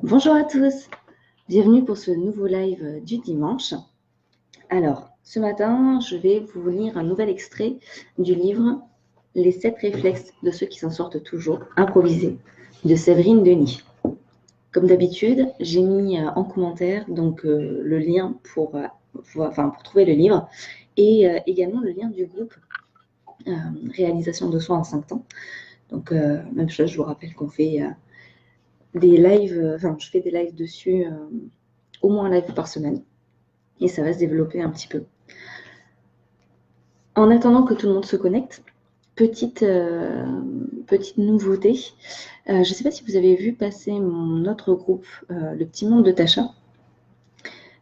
Bonjour à tous, bienvenue pour ce nouveau live du dimanche. Alors, ce matin, je vais vous lire un nouvel extrait du livre « Les 7 réflexes de ceux qui s'en sortent toujours », improvisé, de Séverine Denis. Comme d'habitude, j'ai mis en commentaire le lien pour trouver le livre et également le lien du groupe Réalisation de soi en 5 temps. Donc, même chose, je vous rappelle qu'on fait des lives, je fais des lives dessus, au moins un live par semaine, et ça va se développer un petit peu. En attendant que tout le monde se connecte, petite nouveauté. Je ne sais pas si vous avez vu passer mon autre groupe, le Petit Monde de Tasha,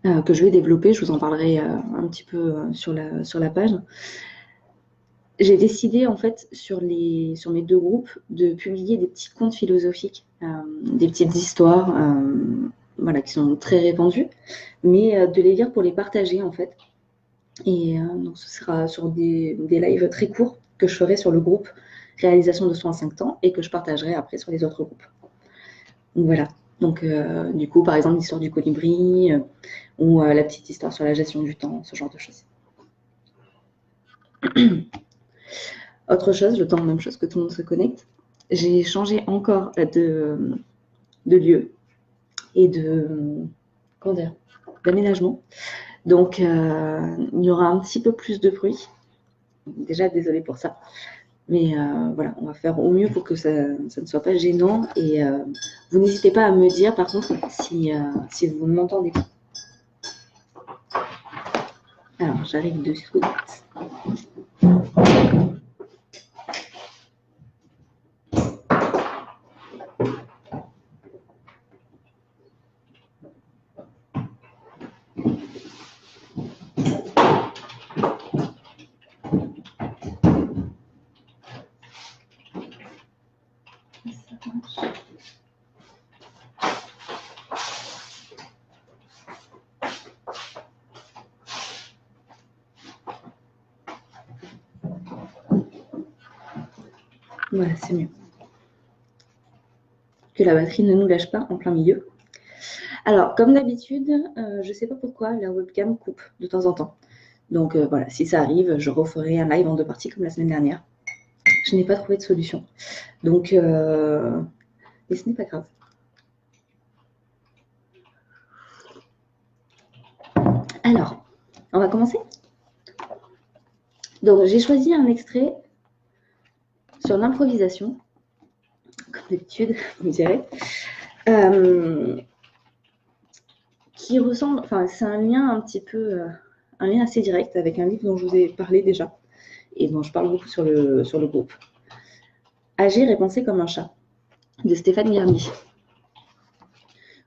que je vais développer. Je vous en parlerai un petit peu sur la page. J'ai décidé, en fait, sur mes 2 groupes, de publier des petits contes philosophiques, des petites histoires, qui sont très répandues, mais de les lire pour les partager, en fait. Et donc, ce sera sur des lives très courts que je ferai sur le groupe Réalisation de soi en 5 temps et que je partagerai après sur les autres groupes. Donc, voilà. Donc, du coup, par exemple, l'histoire du colibri ou la petite histoire sur la gestion du temps, ce genre de choses. Autre chose, le temps, même chose que tout le monde se connecte. J'ai changé encore de lieu et d'aménagement. Donc, il y aura un petit peu plus de bruit. Déjà, désolée pour ça. Mais voilà, on va faire au mieux pour que ça ne soit pas gênant. Et vous n'hésitez pas à me dire, par contre, si vous ne m'entendez pas. Alors, j'arrive de suite. Voilà, c'est mieux. Que la batterie ne nous lâche pas en plein milieu. Alors, comme d'habitude, je ne sais pas pourquoi la webcam coupe de temps en temps. Donc voilà, si ça arrive, je referai un live en 2 parties comme la semaine dernière. Je n'ai pas trouvé de solution. Donc, mais ce n'est pas grave. Alors, on va commencer. Donc, j'ai choisi un extrait sur l'improvisation, comme d'habitude, vous me direz, qui ressemble, enfin, c'est un lien un petit peu, un lien assez direct avec un livre dont je vous ai parlé déjà et dont je parle beaucoup sur le groupe. Agir et penser comme un chat, de Stéphane Garnier,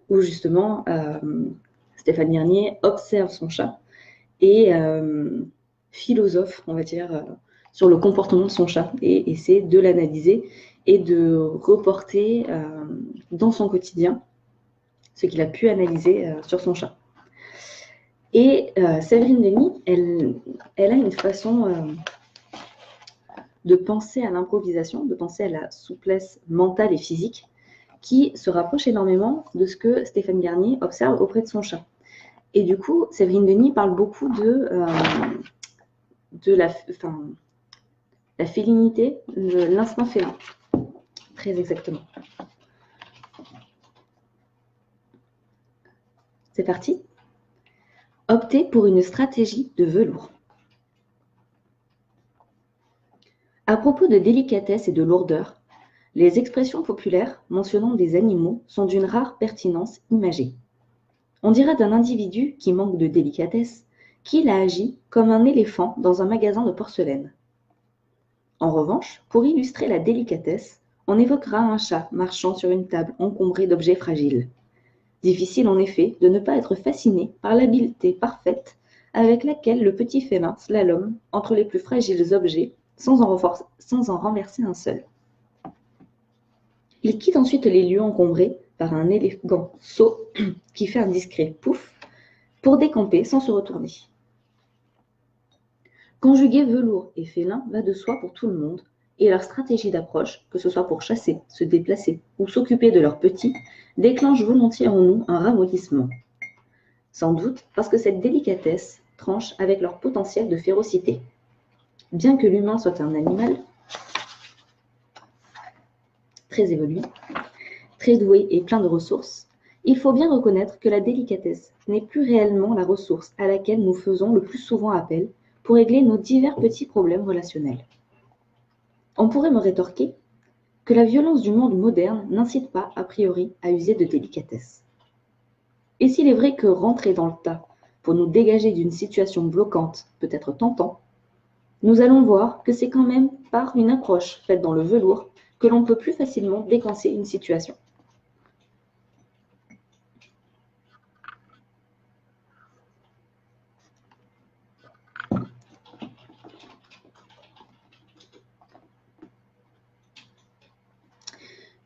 où justement, Stéphane Garnier observe son chat et philosophe, on va dire, sur le comportement de son chat et essaie de l'analyser et de reporter dans son quotidien ce qu'il a pu analyser sur son chat. Et Séverine Denis, elle a une façon de penser à l'improvisation, de penser à la souplesse mentale et physique qui se rapproche énormément de ce que Stéphane Garnier observe auprès de son chat. Et du coup, Séverine Denis parle beaucoup de la félinité, de l'instinct félin. Très exactement. C'est parti. Optez pour une stratégie de velours. À propos de délicatesse et de lourdeur, les expressions populaires mentionnant des animaux sont d'une rare pertinence imagée. On dira d'un individu qui manque de délicatesse qu'il a agi comme un éléphant dans un magasin de porcelaine. En revanche, pour illustrer la délicatesse, on évoquera un chat marchant sur une table encombrée d'objets fragiles. Difficile en effet de ne pas être fasciné par l'habileté parfaite avec laquelle le petit félin slalome entre les plus fragiles objets sans en renverser un seul. Il quitte ensuite les lieux encombrés par un élégant saut qui fait un discret pouf pour décamper sans se retourner. Conjuguer velours et félin va de soi pour tout le monde et leur stratégie d'approche, que ce soit pour chasser, se déplacer ou s'occuper de leurs petits, déclenche volontiers en nous un ramollissement. Sans doute parce que cette délicatesse tranche avec leur potentiel de férocité. Bien que l'humain soit un animal très évolué, très doué et plein de ressources, il faut bien reconnaître que la délicatesse n'est plus réellement la ressource à laquelle nous faisons le plus souvent appel pour régler nos divers petits problèmes relationnels. On pourrait me rétorquer que la violence du monde moderne n'incite pas, a priori, à user de délicatesse. Et s'il est vrai que rentrer dans le tas pour nous dégager d'une situation bloquante peut être tentant, nous allons voir que c'est quand même par une approche faite dans le velours que l'on peut plus facilement décoincer une situation.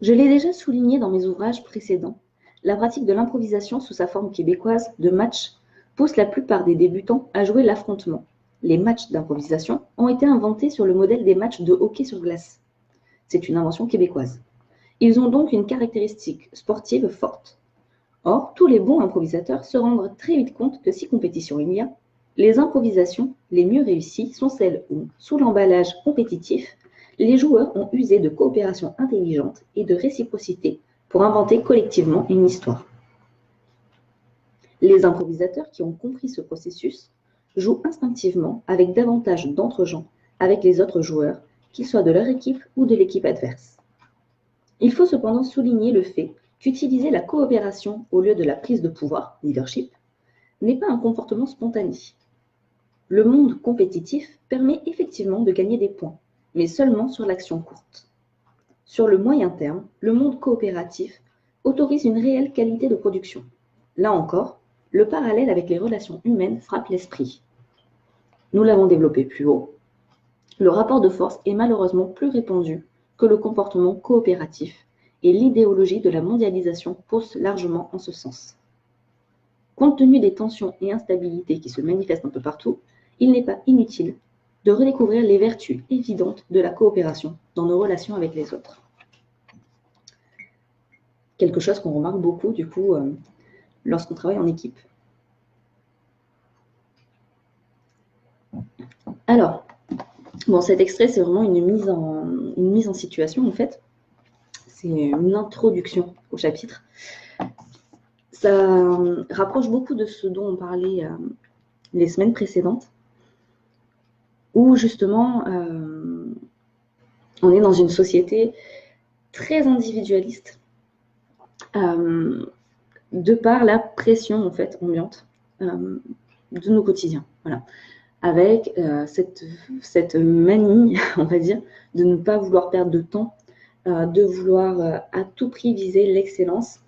Je l'ai déjà souligné dans mes ouvrages précédents, la pratique de l'improvisation sous sa forme québécoise de match pousse la plupart des débutants à jouer l'affrontement. Les matchs d'improvisation ont été inventés sur le modèle des matchs de hockey sur glace. C'est une invention québécoise. Ils ont donc une caractéristique sportive forte. Or, tous les bons improvisateurs se rendent très vite compte que si compétition il y a, les improvisations les mieux réussies sont celles où, sous l'emballage compétitif, les joueurs ont usé de coopération intelligente et de réciprocité pour inventer collectivement une histoire. Les improvisateurs qui ont compris ce processus jouent instinctivement avec davantage d'entre-gens avec les autres joueurs, qu'ils soient de leur équipe ou de l'équipe adverse. Il faut cependant souligner le fait qu'utiliser la coopération au lieu de la prise de pouvoir, leadership, n'est pas un comportement spontané. Le monde compétitif permet effectivement de gagner des points, mais seulement sur l'action courte. Sur le moyen terme, le monde coopératif autorise une réelle qualité de production. Là encore, le parallèle avec les relations humaines frappe l'esprit. Nous l'avons développé plus haut. Le rapport de force est malheureusement plus répandu que le comportement coopératif, et l'idéologie de la mondialisation pousse largement en ce sens. Compte tenu des tensions et instabilités qui se manifestent un peu partout, il n'est pas inutile de redécouvrir les vertus évidentes de la coopération dans nos relations avec les autres. Quelque chose qu'on remarque beaucoup, du coup, lorsqu'on travaille en équipe. Alors, bon, cet extrait, c'est vraiment une mise en situation, en fait. C'est une introduction au chapitre. Ça rapproche beaucoup de ce dont on parlait les semaines précédentes, où justement, on est dans une société très individualiste, de par la pression en fait ambiante de nos quotidiens. Voilà. Avec cette manie, on va dire, de ne pas vouloir perdre de temps, de vouloir à tout prix viser l'excellence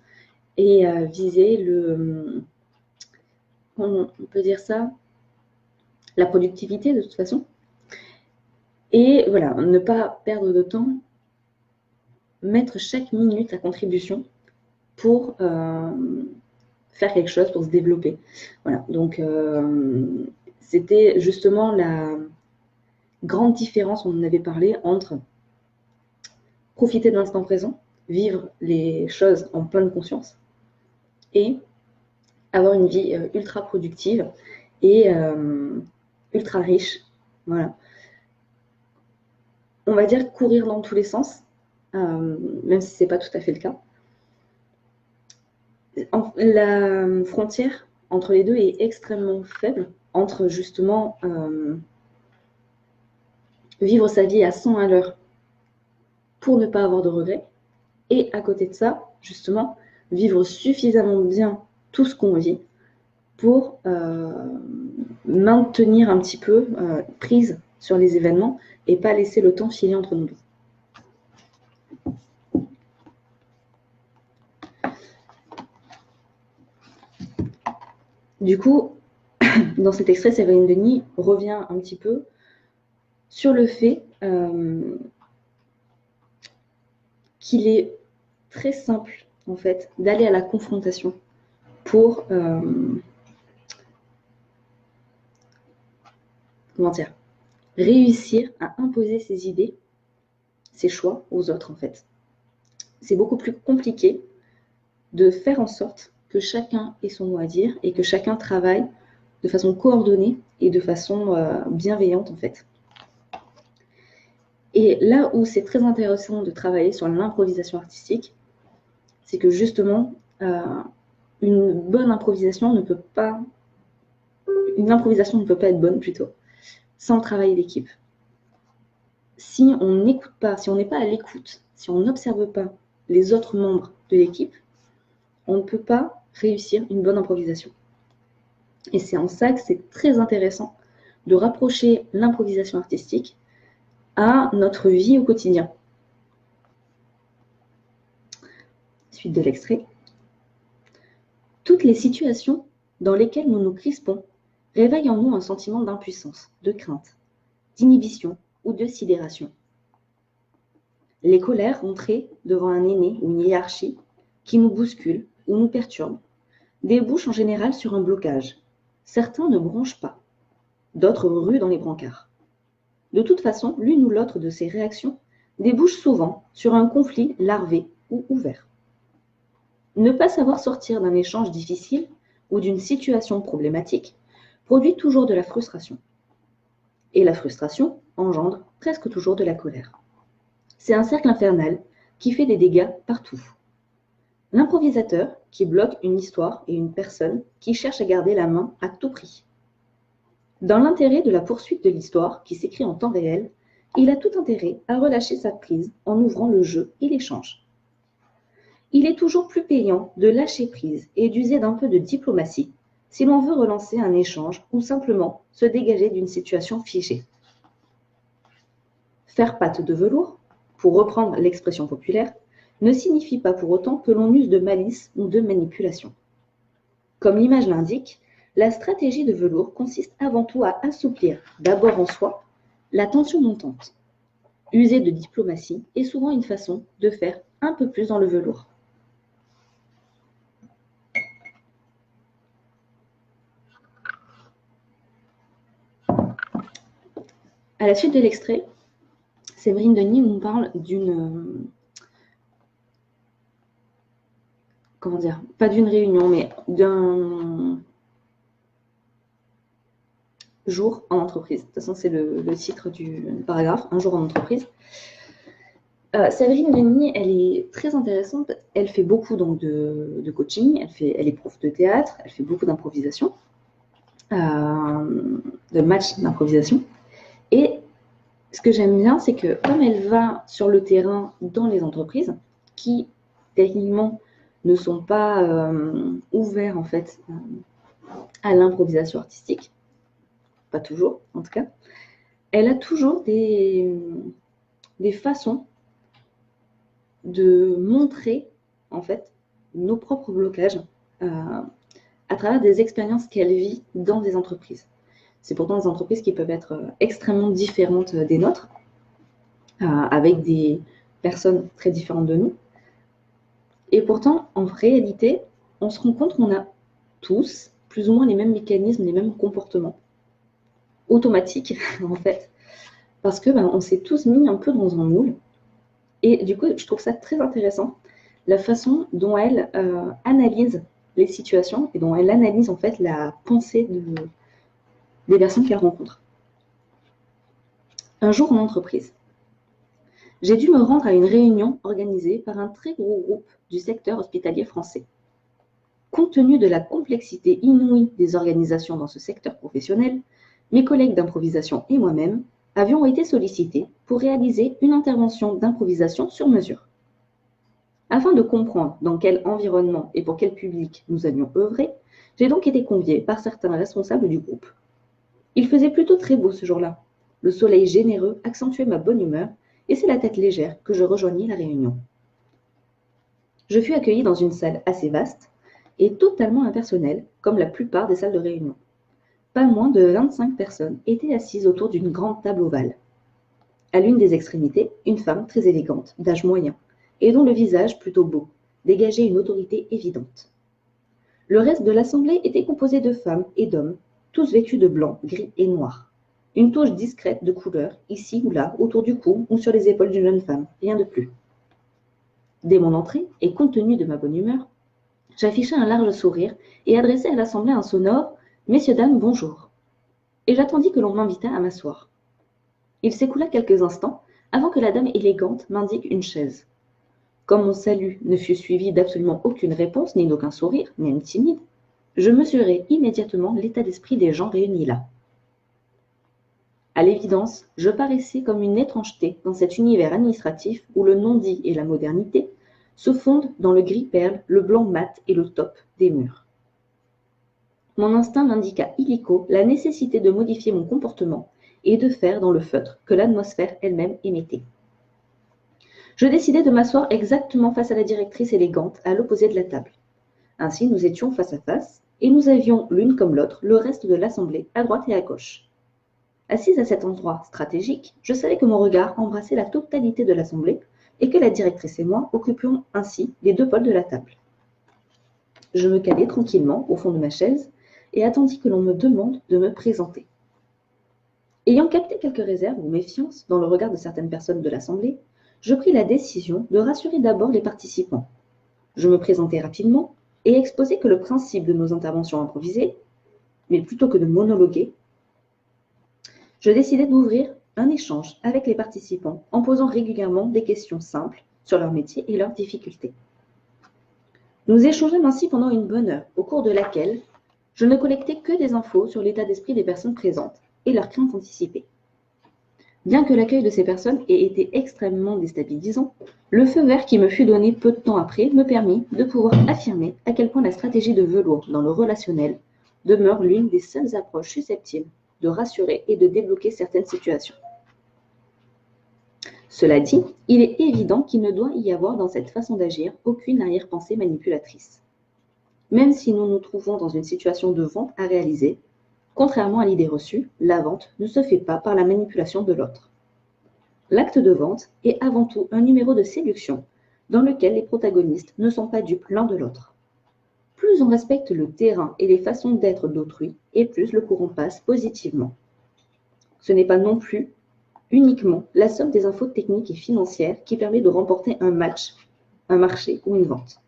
et viser le, on peut dire ça, la productivité de toute façon. Et voilà, ne pas perdre de temps, mettre chaque minute à contribution pour faire quelque chose, pour se développer. Voilà, donc c'était justement la grande différence, on en avait parlé, entre profiter de l'instant présent, vivre les choses en pleine conscience, et avoir une vie ultra productive et ultra riche. Voilà. On va dire courir dans tous les sens, même si ce n'est pas tout à fait le cas. La frontière entre les deux est extrêmement faible, entre justement vivre sa vie à 100 à l'heure pour ne pas avoir de regrets, et à côté de ça, justement, vivre suffisamment bien tout ce qu'on vit pour maintenir un petit peu prise sur les événements et pas laisser le temps filer entre nous deux. Du coup, dans cet extrait, Séverine Denis revient un petit peu sur le fait qu'il est très simple, en fait, d'aller à la confrontation pour comment dire, réussir à imposer ses idées ses choix aux autres en fait. C'est beaucoup plus compliqué de faire en sorte que chacun ait son mot à dire et que chacun travaille de façon coordonnée et de façon bienveillante en fait. Et là où c'est très intéressant de travailler sur l'improvisation artistique, c'est que justement, une improvisation ne peut pas être bonne plutôt, sans le travail d'équipe. Si on n'écoute pas, si on n'est pas à l'écoute, si on n'observe pas les autres membres de l'équipe, on ne peut pas réussir une bonne improvisation. Et c'est en ça que c'est très intéressant de rapprocher l'improvisation artistique à notre vie au quotidien. Suite de l'extrait. Toutes les situations dans lesquelles nous nous crispons réveillent en nous un sentiment d'impuissance, de crainte, d'inhibition ou de sidération. Les colères rentrées devant un aîné ou une hiérarchie qui nous bouscule ou nous perturbe débouchent en général sur un blocage. Certains ne bronchent pas, d'autres ruent dans les brancards. De toute façon, l'une ou l'autre de ces réactions débouche souvent sur un conflit larvé ou ouvert. Ne pas savoir sortir d'un échange difficile ou d'une situation problématique produit toujours de la frustration. Et la frustration engendre presque toujours de la colère. C'est un cercle infernal qui fait des dégâts partout. L'improvisateur qui bloque une histoire et une personne qui cherche à garder la main à tout prix. Dans l'intérêt de la poursuite de l'histoire qui s'écrit en temps réel, il a tout intérêt à relâcher sa prise en ouvrant le jeu et l'échange. Il est toujours plus payant de lâcher prise et d'user d'un peu de diplomatie si l'on veut relancer un échange ou simplement se dégager d'une situation figée. Faire patte de velours, pour reprendre l'expression populaire, ne signifie pas pour autant que l'on use de malice ou de manipulation. Comme l'image l'indique, la stratégie de velours consiste avant tout à assouplir, d'abord en soi, la tension montante. User de diplomatie est souvent une façon de faire un peu plus dans le velours. À la suite de l'extrait, Séverine Denis nous parle d'une... Comment dire? Pas d'une réunion, mais d'un jour en entreprise. De toute façon, c'est le titre du paragraphe, un jour en entreprise. Séverine Denis, elle est très intéressante. Elle fait beaucoup donc, de coaching, elle est prof de théâtre, elle fait beaucoup d'improvisation, de matchs d'improvisation. Et ce que j'aime bien, c'est que comme elle va sur le terrain dans les entreprises, qui techniquement ne sont pas ouverts en fait à l'improvisation artistique, pas toujours en tout cas, elle a toujours des façons de montrer en fait nos propres blocages à travers des expériences qu'elle vit dans des entreprises. C'est pourtant des entreprises qui peuvent être extrêmement différentes des nôtres, avec des personnes très différentes de nous. Et pourtant, en réalité, on se rend compte qu'on a tous plus ou moins les mêmes mécanismes, les mêmes comportements automatiques, en fait, parce que on s'est tous mis un peu dans un moule. Et du coup, je trouve ça très intéressant, la façon dont elle analyse les situations et dont elle analyse en fait la pensée des personnes qu'elle rencontre. Un jour en entreprise, j'ai dû me rendre à une réunion organisée par un très gros groupe du secteur hospitalier français. Compte tenu de la complexité inouïe des organisations dans ce secteur professionnel, mes collègues d'improvisation et moi-même avions été sollicités pour réaliser une intervention d'improvisation sur mesure. Afin de comprendre dans quel environnement et pour quel public nous allions œuvrer, j'ai donc été conviée par certains responsables du groupe. Il faisait plutôt très beau ce jour-là. Le soleil généreux accentuait ma bonne humeur et c'est la tête légère que je rejoignis la réunion. Je fus accueillie dans une salle assez vaste et totalement impersonnelle, comme la plupart des salles de réunion. Pas moins de 25 personnes étaient assises autour d'une grande table ovale. À l'une des extrémités, une femme très élégante, d'âge moyen, et dont le visage plutôt beau, dégageait une autorité évidente. Le reste de l'assemblée était composé de femmes et d'hommes, tous vêtus de blanc, gris et noir. Une touche discrète de couleur, ici ou là, autour du cou ou sur les épaules d'une jeune femme, rien de plus. Dès mon entrée, et compte tenu de ma bonne humeur, j'affichai un large sourire et adressai à l'assemblée un sonore « Messieurs, dames, bonjour ». Et j'attendis que l'on m'invitât à m'asseoir. Il s'écoula quelques instants avant que la dame élégante m'indique une chaise. Comme mon salut ne fut suivi d'absolument aucune réponse, ni d'aucun sourire, même timide, je mesurai immédiatement l'état d'esprit des gens réunis là. À l'évidence, je paraissais comme une étrangeté dans cet univers administratif où le non-dit et la modernité se fondent dans le gris-perle, le blanc mat et le top des murs. Mon instinct m'indiqua illico la nécessité de modifier mon comportement et de faire dans le feutre que l'atmosphère elle-même émettait. Je décidai de m'asseoir exactement face à la directrice élégante à l'opposé de la table. Ainsi, nous étions face à face et nous avions l'une comme l'autre le reste de l'assemblée à droite et à gauche. Assise à cet endroit stratégique, je savais que mon regard embrassait la totalité de l'assemblée et que la directrice et moi occupions ainsi les deux pôles de la table. Je me calai tranquillement au fond de ma chaise et attendis que l'on me demande de me présenter. Ayant capté quelques réserves ou méfiances dans le regard de certaines personnes de l'assemblée, je pris la décision de rassurer d'abord les participants. Je me présentai rapidement et exposai que le principe de nos interventions improvisées, mais plutôt que de monologuer, je décidai d'ouvrir un échange avec les participants en posant régulièrement des questions simples sur leur métier et leurs difficultés. Nous échangeâmes ainsi pendant une bonne heure, au cours de laquelle je ne collectais que des infos sur l'état d'esprit des personnes présentes et leurs craintes anticipées. Bien que l'accueil de ces personnes ait été extrêmement déstabilisant, le feu vert qui me fut donné peu de temps après me permit de pouvoir affirmer à quel point la stratégie de velours dans le relationnel demeure l'une des seules approches susceptibles de rassurer et de débloquer certaines situations. Cela dit, il est évident qu'il ne doit y avoir dans cette façon d'agir aucune arrière-pensée manipulatrice. Même si nous nous trouvons dans une situation de vente à réaliser, contrairement à l'idée reçue, la vente ne se fait pas par la manipulation de l'autre. L'acte de vente est avant tout un numéro de séduction dans lequel les protagonistes ne sont pas dupes l'un de l'autre. Plus on respecte le terrain et les façons d'être d'autrui, et plus le courant passe positivement. Ce n'est pas non plus uniquement la somme des infos techniques et financières qui permet de remporter un match, un marché ou une vente,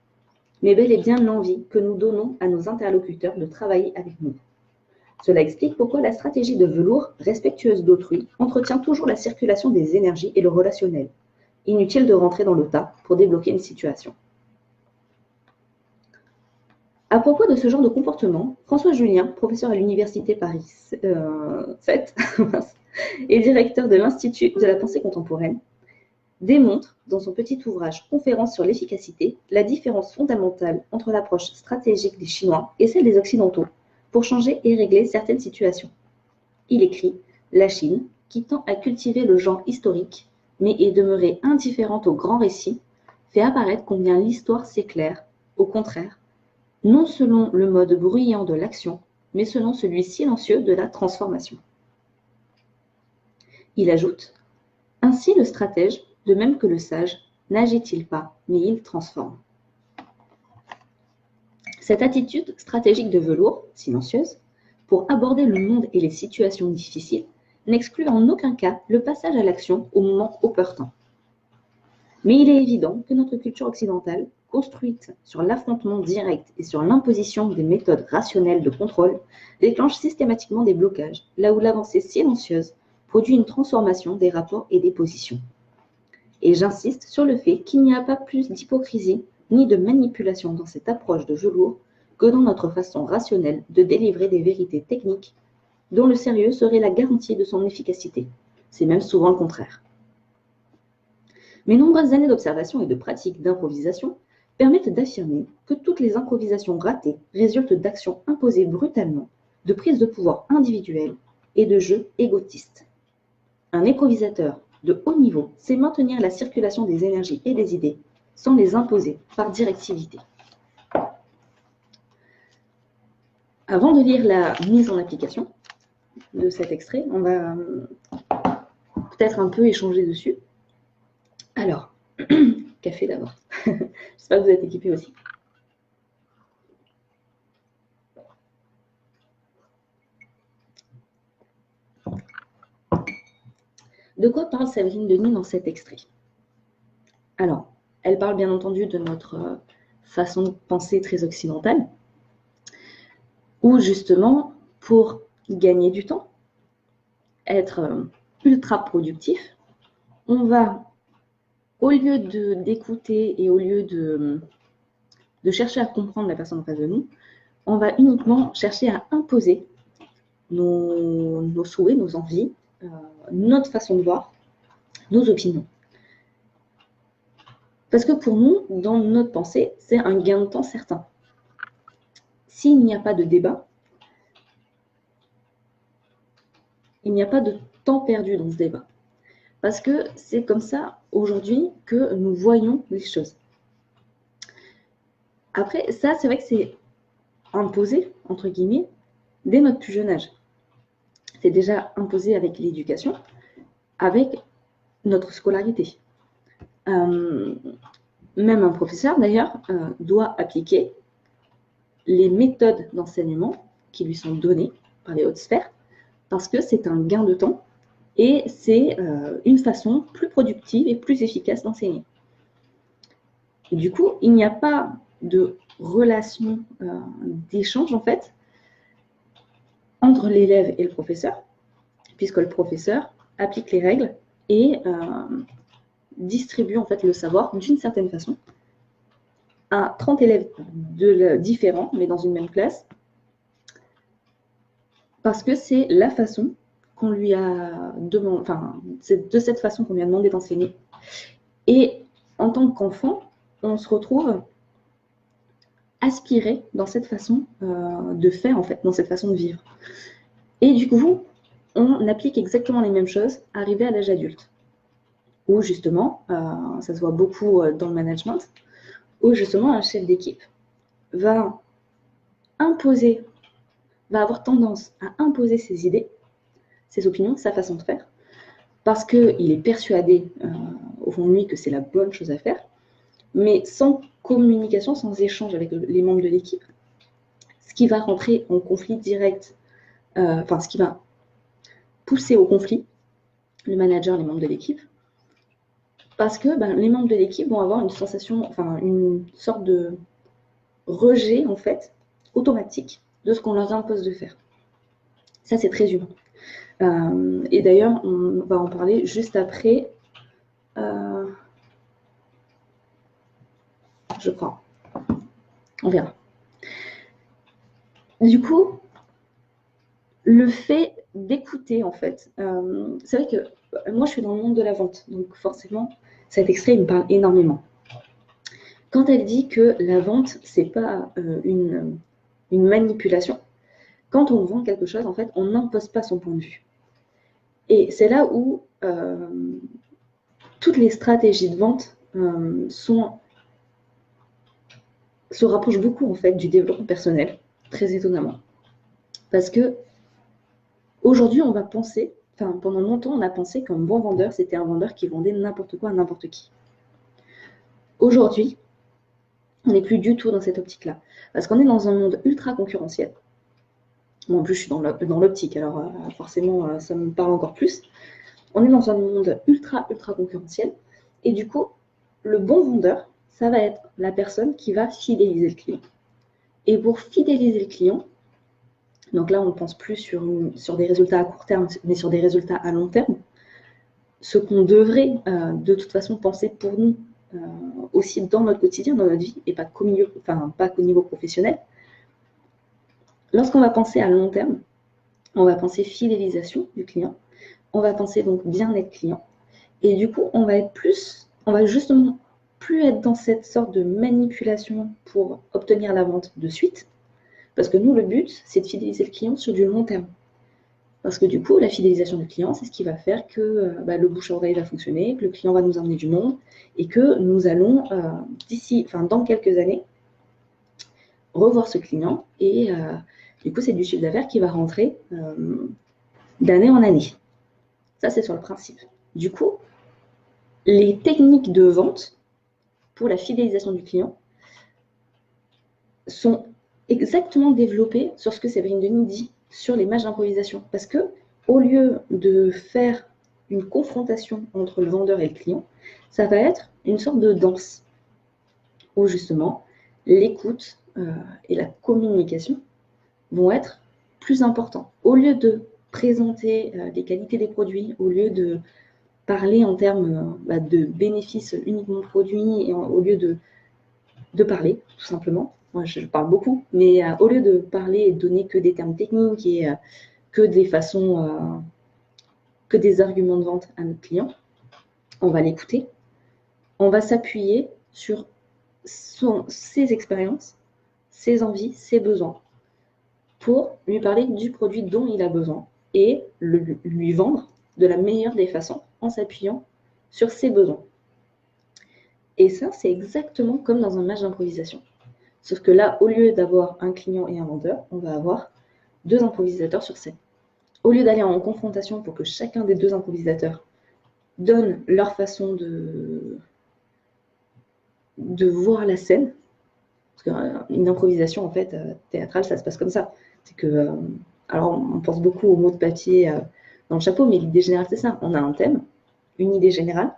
mais bel et bien l'envie que nous donnons à nos interlocuteurs de travailler avec nous. Cela explique pourquoi la stratégie de velours, respectueuse d'autrui, entretient toujours la circulation des énergies et le relationnel. Inutile de rentrer dans le tas pour débloquer une situation. À propos de ce genre de comportement, François Julien, professeur à l'Université Paris 7 et directeur de l'Institut de la pensée contemporaine, démontre, dans son petit ouvrage « Conférence sur l'efficacité », la différence fondamentale entre l'approche stratégique des Chinois et celle des Occidentaux pour changer et régler certaines situations. Il écrit « La Chine, qui tend à cultiver le genre historique, mais est demeurée indifférente au grand récit, fait apparaître combien l'histoire s'éclaire, au contraire, non selon le mode bruyant de l'action, mais selon celui silencieux de la transformation. » Il ajoute « Ainsi le stratège, de même que le sage, n'agit-il pas, mais il transforme. » Cette attitude stratégique de velours, silencieuse, pour aborder le monde et les situations difficiles, n'exclut en aucun cas le passage à l'action au moment opportun. Mais il est évident que notre culture occidentale, construite sur l'affrontement direct et sur l'imposition des méthodes rationnelles de contrôle, déclenche systématiquement des blocages, là où l'avancée silencieuse produit une transformation des rapports et des positions. Et j'insiste sur le fait qu'il n'y a pas plus d'hypocrisie ni de manipulation dans cette approche de velours que dans notre façon rationnelle de délivrer des vérités techniques dont le sérieux serait la garantie de son efficacité. C'est même souvent le contraire. Mes nombreuses années d'observation et de pratique d'improvisation permettent d'affirmer que toutes les improvisations ratées résultent d'actions imposées brutalement, de prises de pouvoir individuelles et de jeux égotistes. Un improvisateur de haut niveau sait maintenir la circulation des énergies et des idées sans les imposer par directivité. Avant de lire la mise en application de cet extrait, on va peut-être un peu échanger dessus. Alors, café d'abord. J'espère que vous êtes équipés aussi. De quoi parle Séverine Denis dans cet extrait? Alors, elle parle bien entendu de notre façon de penser très occidentale, où justement, pour gagner du temps, être ultra productif, on va, au lieu d'écouter et au lieu de chercher à comprendre la personne en face de nous, on va uniquement chercher à imposer nos souhaits, nos envies, notre façon de voir, nos opinions. Parce que pour nous, dans notre pensée, c'est un gain de temps certain. S'il n'y a pas de débat, il n'y a pas de temps perdu dans ce débat. Parce que c'est comme ça, aujourd'hui, que nous voyons les choses. Après, ça, c'est vrai que c'est imposé, entre guillemets, dès notre plus jeune âge. C'est déjà imposé avec l'éducation, avec notre scolarité. Même un professeur, d'ailleurs, doit appliquer les méthodes d'enseignement qui lui sont données par les hautes sphères, parce que c'est un gain de temps et c'est une façon plus productive et plus efficace d'enseigner. Du coup, il n'y a pas de relation d'échange, en fait, entre l'élève et le professeur, puisque le professeur applique les règles et distribue en fait le savoir d'une certaine façon à 30 élèves différents, mais dans une même classe, parce que c'est la façon qu'on lui a demandé, enfin, c'est de cette façon qu'on lui a demandé d'enseigner. Et en tant qu'enfant, on se retrouve aspiré dans cette façon de faire, en fait, dans cette façon de vivre. Et du coup, on applique exactement les mêmes choses arrivé à l'âge adulte, où justement, ça se voit beaucoup dans le management, où justement un chef d'équipe va avoir tendance à imposer ses idées, ses opinions, sa façon de faire, parce qu'il est persuadé au fond de lui que c'est la bonne chose à faire, mais sans communication, sans échange avec les membres de l'équipe, ce qui va rentrer en conflit direct, ce qui va pousser au conflit le manager, les membres de l'équipe, parce que les membres de l'équipe vont avoir une sensation, une sorte de rejet en fait automatique de ce qu'on leur impose de faire. Ça, c'est très humain. Et d'ailleurs, on va en parler juste après. Je crois. On verra. Du coup, le fait d'écouter, en fait, c'est vrai que moi, je suis dans le monde de la vente, donc forcément, cet extrait me parle énormément. Quand elle dit que la vente, c'est pas une manipulation, quand on vend quelque chose, en fait, on n'impose pas son point de vue. Et c'est là où toutes les stratégies de vente se rapprochent beaucoup, en fait, du développement personnel, très étonnamment. Parce que aujourd'hui, on va penser, pendant longtemps, on a pensé qu'un bon vendeur, c'était un vendeur qui vendait n'importe quoi à n'importe qui. Aujourd'hui, on n'est plus du tout dans cette optique-là. Parce qu'on est dans un monde ultra concurrentiel. Moi, en plus, je suis dans l'optique, alors forcément, ça me parle encore plus. On est dans un monde ultra concurrentiel. Et du coup, le bon vendeur, ça va être la personne qui va fidéliser le client. Et pour fidéliser le client, donc là, on ne pense plus sur des résultats à court terme, mais sur des résultats à long terme. Ce qu'on devrait de toute façon penser pour nous aussi dans notre quotidien, dans notre vie, et pas qu'au niveau professionnel. Lorsqu'on va penser à long terme, on va penser fidélisation du client, on va penser donc bien-être client, et du coup, on va justement plus être dans cette sorte de manipulation pour obtenir la vente de suite, parce que nous, le but, c'est de fidéliser le client sur du long terme. Parce que du coup, la fidélisation du client, c'est ce qui va faire que le bouche à oreille va fonctionner, que le client va nous emmener du monde et que nous allons, dans quelques années, revoir ce client. Et du coup, c'est du chiffre d'affaires qui va rentrer d'année en année. Ça, c'est sur le principe. Du coup, les techniques de vente pour la fidélisation du client sont exactement développées sur ce que Séverine Denis dit sur les matchs d'improvisation. Parce que au lieu de faire une confrontation entre le vendeur et le client, ça va être une sorte de danse où justement l'écoute et la communication vont être plus importants. Au lieu de présenter les qualités des produits, au lieu de parler en termes de bénéfices uniquement produits, et au lieu de parler, tout simplement. Moi, je parle beaucoup, mais au lieu de parler et de donner que des termes techniques et que des façons, que des arguments de vente à notre client, on va l'écouter, on va s'appuyer sur ses expériences, ses envies, ses besoins, pour lui parler du produit dont il a besoin et lui vendre de la meilleure des façons en s'appuyant sur ses besoins. Et ça, c'est exactement comme dans un match d'improvisation. Sauf que là, au lieu d'avoir un client et un vendeur, on va avoir 2 improvisateurs sur scène. Au lieu d'aller en confrontation pour que chacun des 2 improvisateurs donne leur façon de voir la scène, parce qu'une improvisation en fait théâtrale, ça se passe comme ça. C'est que, alors on pense beaucoup aux mots de papier dans le chapeau, mais l'idée générale c'est ça. On a un thème, une idée générale,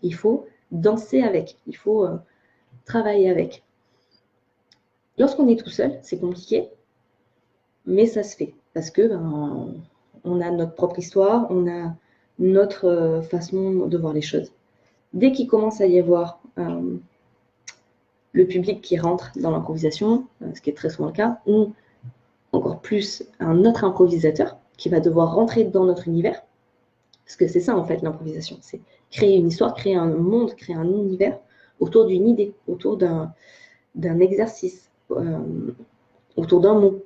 il faut danser avec, il faut travailler avec. Lorsqu'on est tout seul, c'est compliqué, mais ça se fait parce que on a notre propre histoire, on a notre façon de voir les choses. Dès qu'il commence à y avoir le public qui rentre dans l'improvisation, ce qui est très souvent le cas, ou encore plus un autre improvisateur qui va devoir rentrer dans notre univers, parce que c'est ça en fait l'improvisation, c'est créer une histoire, créer un monde, créer un univers autour d'une idée, autour d'un exercice, autour d'un mot.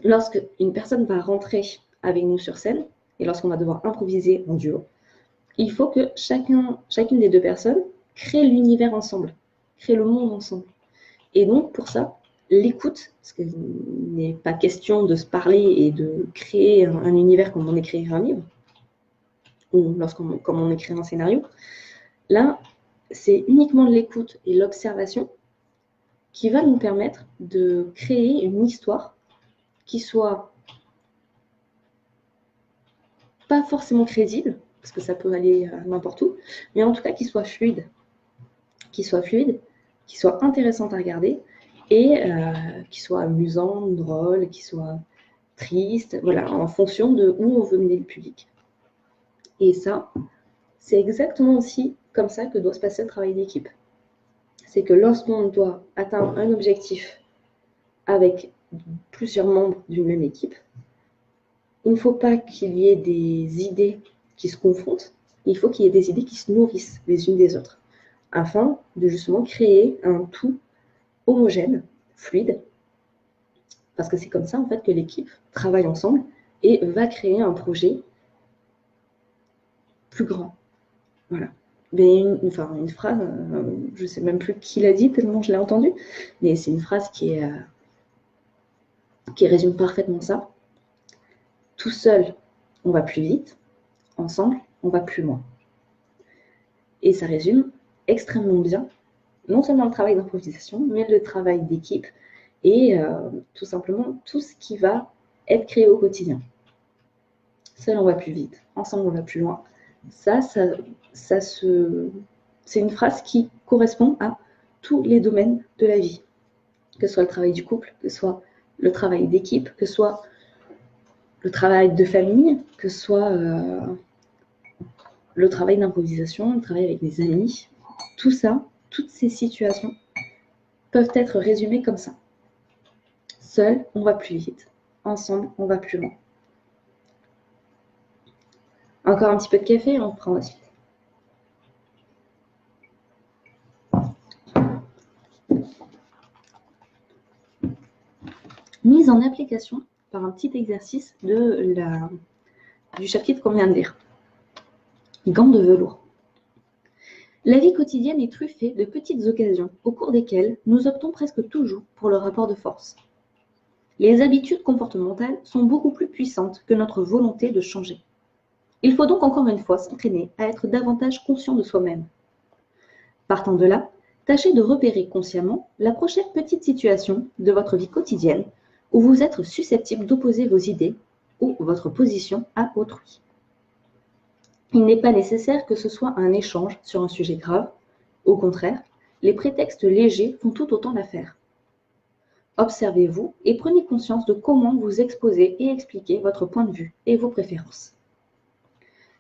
Lorsque une personne va rentrer avec nous sur scène, et lorsqu'on va devoir improviser en duo, il faut que chacune des 2 personnes crée l'univers ensemble, crée le monde ensemble. Et donc, pour ça, l'écoute, parce qu'il n'est pas question de se parler et de créer un univers comme on écrirait un livre, ou comme on écrit un scénario, là, c'est uniquement l'écoute et l'observation qui va nous permettre de créer une histoire qui soit pas forcément crédible, parce que ça peut aller n'importe où, mais en tout cas qui soit fluide, qui soit intéressante à regarder et qui soit amusant, drôle, qui soit triste, voilà, en fonction de où on veut mener le public. Et ça, c'est exactement aussi comme ça que doit se passer le travail d'équipe. C'est que lorsqu'on doit atteindre un objectif avec plusieurs membres d'une même équipe, il ne faut pas qu'il y ait des idées qui se confrontent, il faut qu'il y ait des idées qui se nourrissent les unes des autres, afin de justement créer un tout homogène, fluide, parce que c'est comme ça en fait que l'équipe travaille ensemble et va créer un projet plus grand. Voilà. Mais une phrase, je ne sais même plus qui l'a dit tellement je l'ai entendue, mais c'est une phrase qui résume parfaitement ça. Tout seul, on va plus vite. Ensemble, on va plus loin. Et ça résume extrêmement bien, non seulement le travail d'improvisation, mais le travail d'équipe et tout simplement tout ce qui va être créé au quotidien. Seul, on va plus vite. Ensemble, on va plus loin. C'est une phrase qui correspond à tous les domaines de la vie, que ce soit le travail du couple, que ce soit le travail d'équipe, que ce soit le travail de famille, que ce soit le travail d'improvisation, le travail avec des amis. Tout ça, toutes ces situations peuvent être résumées comme ça. Seul, on va plus vite. Ensemble, on va plus loin. Encore un petit peu de café et on reprend la suite. Mise en application par un petit exercice du chapitre qu'on vient de lire. Gants de velours. La vie quotidienne est truffée de petites occasions au cours desquelles nous optons presque toujours pour le rapport de force. Les habitudes comportementales sont beaucoup plus puissantes que notre volonté de changer. Il faut donc encore une fois s'entraîner à être davantage conscient de soi-même. Partant de là, tâchez de repérer consciemment la prochaine petite situation de votre vie quotidienne où vous êtes susceptible d'opposer vos idées ou votre position à autrui. Il n'est pas nécessaire que ce soit un échange sur un sujet grave. Au contraire, les prétextes légers font tout autant l'affaire. Observez-vous et prenez conscience de comment vous exposez et expliquez votre point de vue et vos préférences.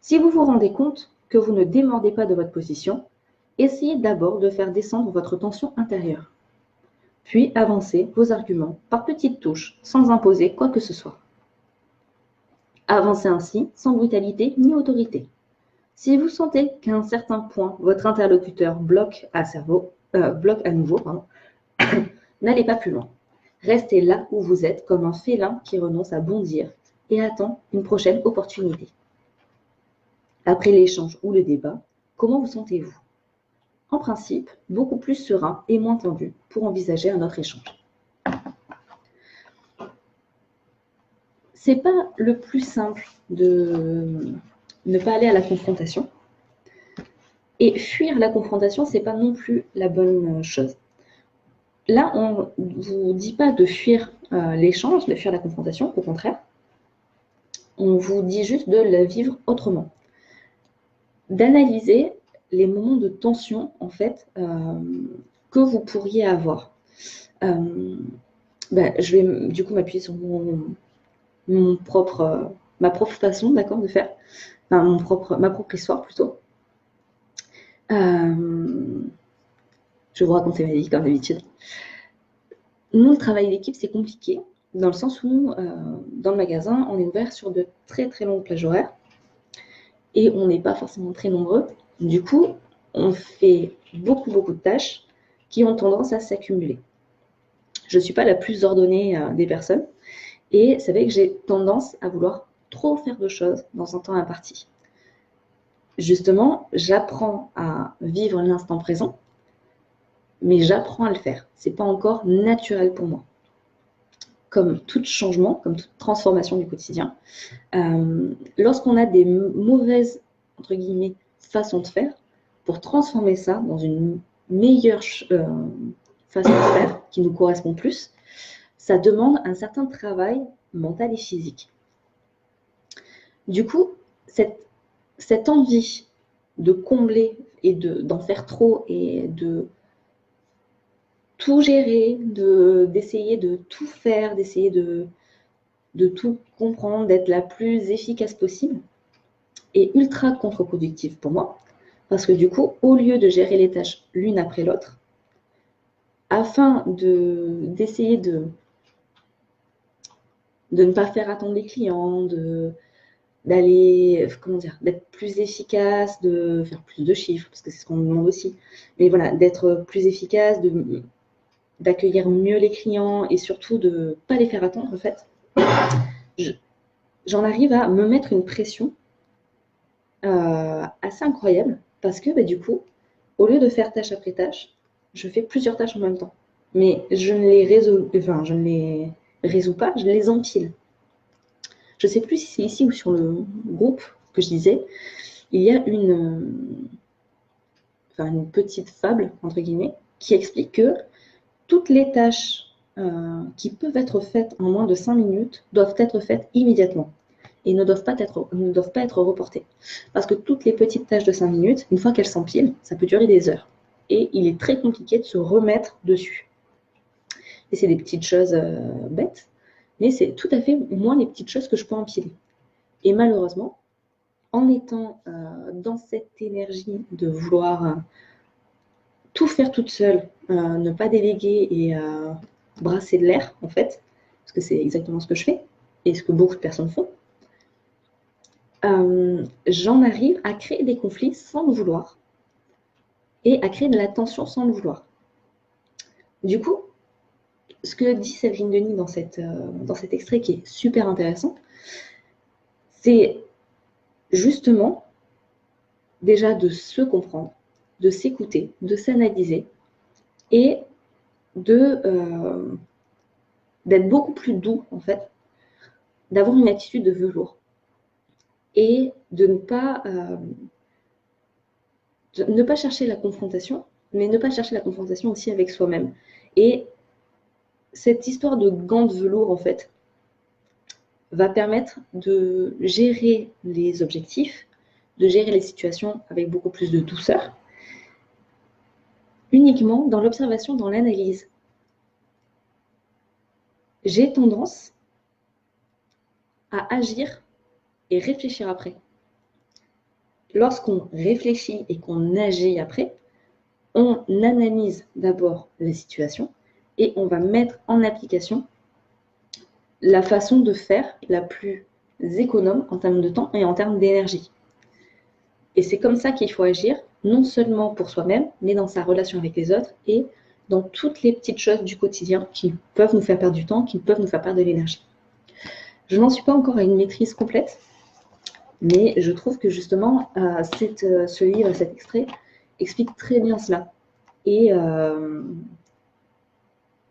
Si vous vous rendez compte que vous ne démordez pas de votre position, essayez d'abord de faire descendre votre tension intérieure. Puis avancez vos arguments par petites touches, sans imposer quoi que ce soit. Avancez ainsi sans brutalité ni autorité. Si vous sentez qu'à un certain point, votre interlocuteur bloque à nouveau, n'allez pas plus loin. Restez là où vous êtes comme un félin qui renonce à bondir et attend une prochaine opportunité. Après l'échange ou le débat, comment vous sentez-vous? En principe, beaucoup plus serein et moins tendu pour envisager un autre échange. C'est pas le plus simple de ne pas aller à la confrontation. Et fuir la confrontation, c'est pas non plus la bonne chose. Là, on ne vous dit pas de fuir l'échange, de fuir la confrontation, au contraire. On vous dit juste de la vivre autrement. D'analyser les moments de tension, en fait, que vous pourriez avoir. Je vais du coup m'appuyer sur ma propre façon, d'accord, de faire, ma propre histoire plutôt. Je vais vous raconter ma vie comme d'habitude. Nous, le travail d'équipe, c'est compliqué, dans le sens où, dans le magasin, on est ouvert sur de très très longues plages horaires, et on n'est pas forcément très nombreux. Du coup, on fait beaucoup de tâches qui ont tendance à s'accumuler. Je ne suis pas la plus ordonnée des personnes, et c'est vrai que j'ai tendance à vouloir trop faire de choses dans un temps imparti. Justement, j'apprends à vivre l'instant présent, mais j'apprends à le faire. Ce n'est pas encore naturel pour moi. Comme tout changement, comme toute transformation du quotidien, lorsqu'on a des mauvaises, entre guillemets, façons de faire, pour transformer ça dans une meilleure façon de faire qui nous correspond plus, ça demande un certain travail mental et physique. Du coup, cette envie de combler et d'en faire trop et de tout gérer, d'essayer de tout faire, d'essayer de tout comprendre, d'être la plus efficace possible, est ultra contre-productive pour moi. Parce que du coup, au lieu de gérer les tâches l'une après l'autre, afin d'essayer de ne pas faire attendre les clients, d'être plus efficace, de faire plus de chiffres, parce que c'est ce qu'on me demande aussi. Mais voilà, d'être plus efficace, d'accueillir mieux les clients et surtout de ne pas les faire attendre, en fait. J'en arrive à me mettre une pression assez incroyable parce que du coup, au lieu de faire tâche après tâche, je fais plusieurs tâches en même temps. Mais je ne les résous pas, je les empile. Je ne sais plus si c'est ici ou sur le groupe que je disais, il y a une petite fable, entre guillemets, qui explique que toutes les tâches qui peuvent être faites en moins de 5 minutes doivent être faites immédiatement et ne doivent pas être reportées. Parce que toutes les petites tâches de 5 minutes, une fois qu'elles s'empilent, ça peut durer des heures. Et il est très compliqué de se remettre dessus. Et c'est des petites choses bêtes, mais c'est tout à fait moins les petites choses que je peux empiler. Et malheureusement, en étant dans cette énergie de vouloir tout faire toute seule, ne pas déléguer et brasser de l'air, en fait, parce que c'est exactement ce que je fais, et ce que beaucoup de personnes font, j'en arrive à créer des conflits sans le vouloir, et à créer de la tension sans le vouloir. Du coup, ce que dit Séverine Denis dans cet extrait qui est super intéressant, c'est justement déjà de se comprendre, de s'écouter, de s'analyser et d'être beaucoup plus doux, en fait, d'avoir une attitude de velours et de ne pas chercher la confrontation, mais ne pas chercher la confrontation aussi avec soi-même. Et cette histoire de gants de velours, en fait, va permettre de gérer les objectifs, de gérer les situations avec beaucoup plus de douceur, uniquement dans l'observation, dans l'analyse. J'ai tendance à agir et réfléchir après. Lorsqu'on réfléchit et qu'on agit après, on analyse d'abord la situation et on va mettre en application la façon de faire la plus économe en termes de temps et en termes d'énergie. Et c'est comme ça qu'il faut agir, non seulement pour soi-même, mais dans sa relation avec les autres et dans toutes les petites choses du quotidien qui peuvent nous faire perdre du temps, qui peuvent nous faire perdre de l'énergie. Je n'en suis pas encore à une maîtrise complète, mais je trouve que justement, ce livre, cet extrait, explique très bien cela. Et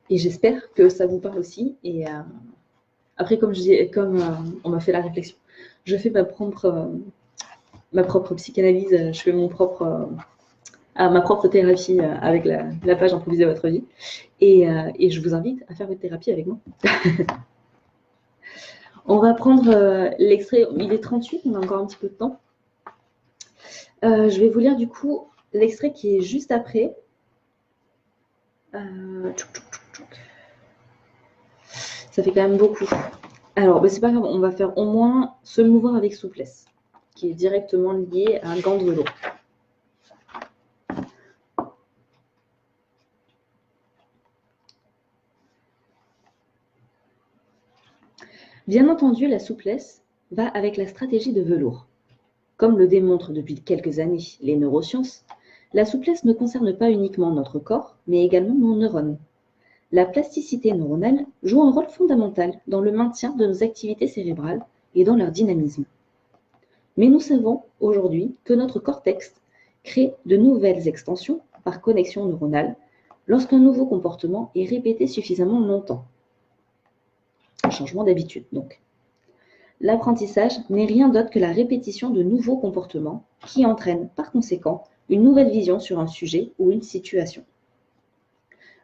j'espère que ça vous parle aussi. Et après, comme on m'a fait la réflexion, je fais ma propre psychanalyse, je fais ma propre thérapie avec la page Improviser votre vie. Et je vous invite à faire votre thérapie avec moi. On va prendre l'extrait, il est 38, on a encore un petit peu de temps. Je vais vous lire du coup l'extrait qui est juste après. Ça fait quand même beaucoup. Alors, c'est pas grave, on va faire au moins se mouvoir avec souplesse, qui est directement lié à un gant de velours. Bien entendu, la souplesse va avec la stratégie de velours. Comme le démontrent depuis quelques années les neurosciences, la souplesse ne concerne pas uniquement notre corps, mais également nos neurones. La plasticité neuronale joue un rôle fondamental dans le maintien de nos activités cérébrales et dans leur dynamisme. Mais nous savons aujourd'hui que notre cortex crée de nouvelles extensions par connexion neuronale lorsqu'un nouveau comportement est répété suffisamment longtemps. Un changement d'habitude, donc. L'apprentissage n'est rien d'autre que la répétition de nouveaux comportements qui entraînent par conséquent une nouvelle vision sur un sujet ou une situation.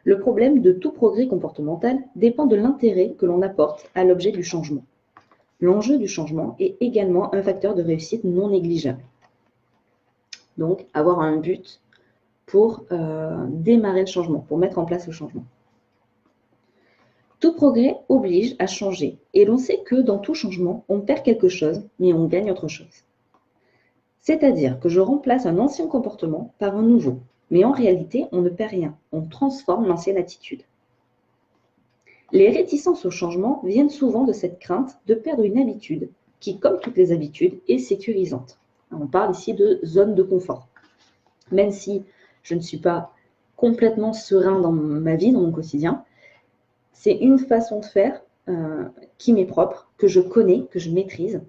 Le problème de tout progrès comportemental dépend de l'intérêt que l'on apporte à l'objet du changement. L'enjeu du changement est également un facteur de réussite non négligeable. Donc, avoir un but pour démarrer le changement, pour mettre en place le changement. Tout progrès oblige à changer, et l'on sait que dans tout changement, on perd quelque chose, mais on gagne autre chose. C'est-à-dire que je remplace un ancien comportement par un nouveau, mais en réalité, on ne perd rien, on transforme l'ancienne attitude. Les réticences au changement viennent souvent de cette crainte de perdre une habitude qui, comme toutes les habitudes, est sécurisante. On parle ici de zone de confort. Même si je ne suis pas complètement serein dans ma vie, dans mon quotidien, c'est une façon de faire qui m'est propre, que je connais, que je maîtrise.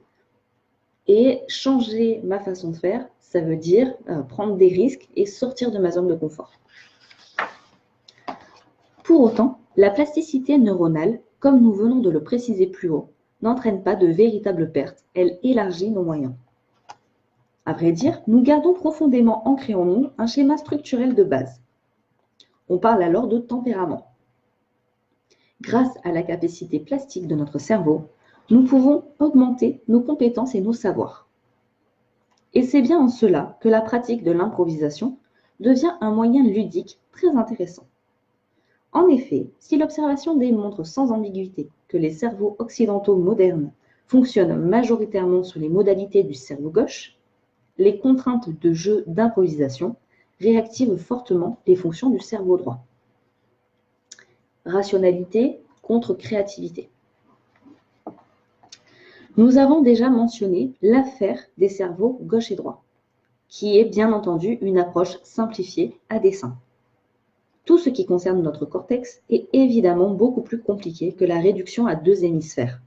Et changer ma façon de faire, ça veut dire prendre des risques et sortir de ma zone de confort. Pour autant, la plasticité neuronale, comme nous venons de le préciser plus haut, n'entraîne pas de véritables pertes, elle élargit nos moyens. À vrai dire, nous gardons profondément ancré en nous un schéma structurel de base. On parle alors de tempérament. Grâce à la capacité plastique de notre cerveau, nous pouvons augmenter nos compétences et nos savoirs. Et c'est bien en cela que la pratique de l'improvisation devient un moyen ludique très intéressant. En effet, si l'observation démontre sans ambiguïté que les cerveaux occidentaux modernes fonctionnent majoritairement sur les modalités du cerveau gauche, les contraintes de jeu d'improvisation réactivent fortement les fonctions du cerveau droit. Rationalité contre créativité. Nous avons déjà mentionné l'affaire des cerveaux gauche et droit, qui est bien entendu une approche simplifiée à dessein. Tout ce qui concerne notre cortex est évidemment beaucoup plus compliqué que la réduction à 2 hémisphères.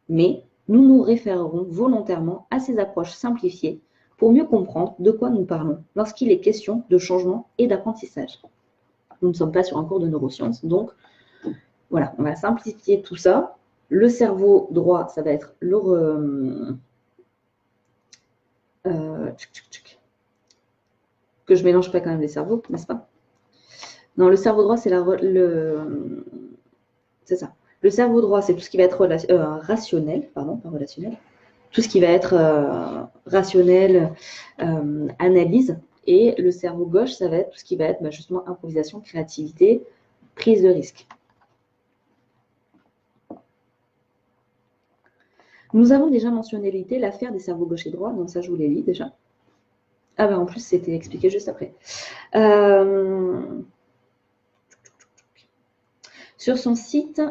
Mais nous nous référerons volontairement à ces approches simplifiées pour mieux comprendre de quoi nous parlons lorsqu'il est question de changement et d'apprentissage. Nous ne sommes pas sur un cours de neurosciences, donc voilà, on va simplifier tout ça. Le cerveau droit, ça va être que je ne mélange pas quand même les cerveaux, n'est-ce pas? Non, le cerveau droit, c'est c'est ça. Le cerveau droit, c'est tout ce qui va être rationnel, pardon, pas relationnel. tout ce qui va être rationnel, analyse. Et le cerveau gauche, ça va être tout ce qui va être justement improvisation, créativité, prise de risque. Nous avons déjà mentionné l'affaire des cerveaux gauche et droit, donc ça je vous l'ai lu déjà. Ah ben en plus c'était expliqué juste après. Sur son site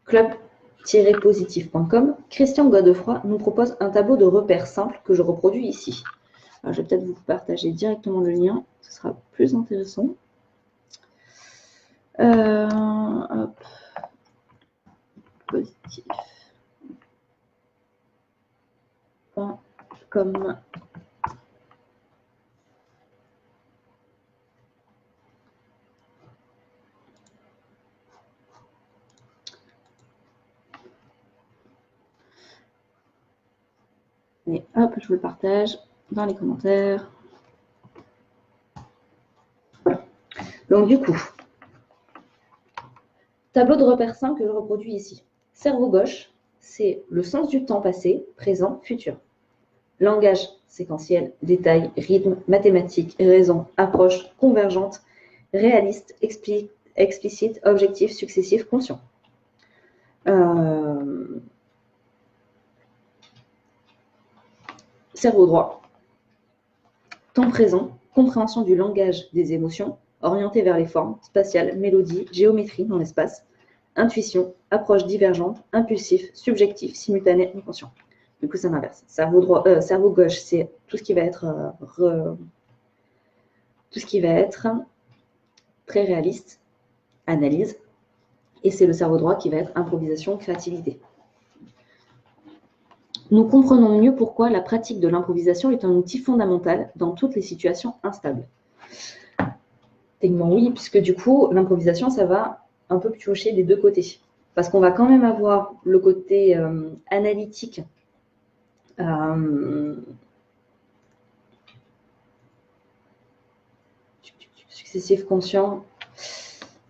club-positif.com, Christian Godefroy nous propose un tableau de repères simple que je reproduis ici. Alors, je vais peut-être vous partager directement le lien, ce sera plus intéressant. Hop. Positif.com. Et hop, je vous le partage dans les commentaires. Donc du coup, tableau de repères simple que je reproduis ici. Cerveau gauche, c'est le sens du temps passé, présent, futur. Langage séquentiel, détail, rythme, mathématiques, raison, approche, convergente, réaliste, explicite, objectif, successif, conscient. Cerveau droit, temps présent, compréhension du langage des émotions, orienté vers les formes, spatiales, mélodie, géométrie dans l'espace, intuition, approche divergente, impulsif, subjectif, simultané, inconscient. Du coup, c'est l'inverse. Cerveau gauche, c'est tout ce qui va être très réaliste, analyse, et c'est le cerveau droit qui va être improvisation, créativité. Nous comprenons mieux pourquoi la pratique de l'improvisation est un outil fondamental dans toutes les situations instables. Techniquement, oui, puisque du coup, l'improvisation, ça va un peu piocher des deux côtés. Parce qu'on va quand même avoir le côté analytique, successif, conscient,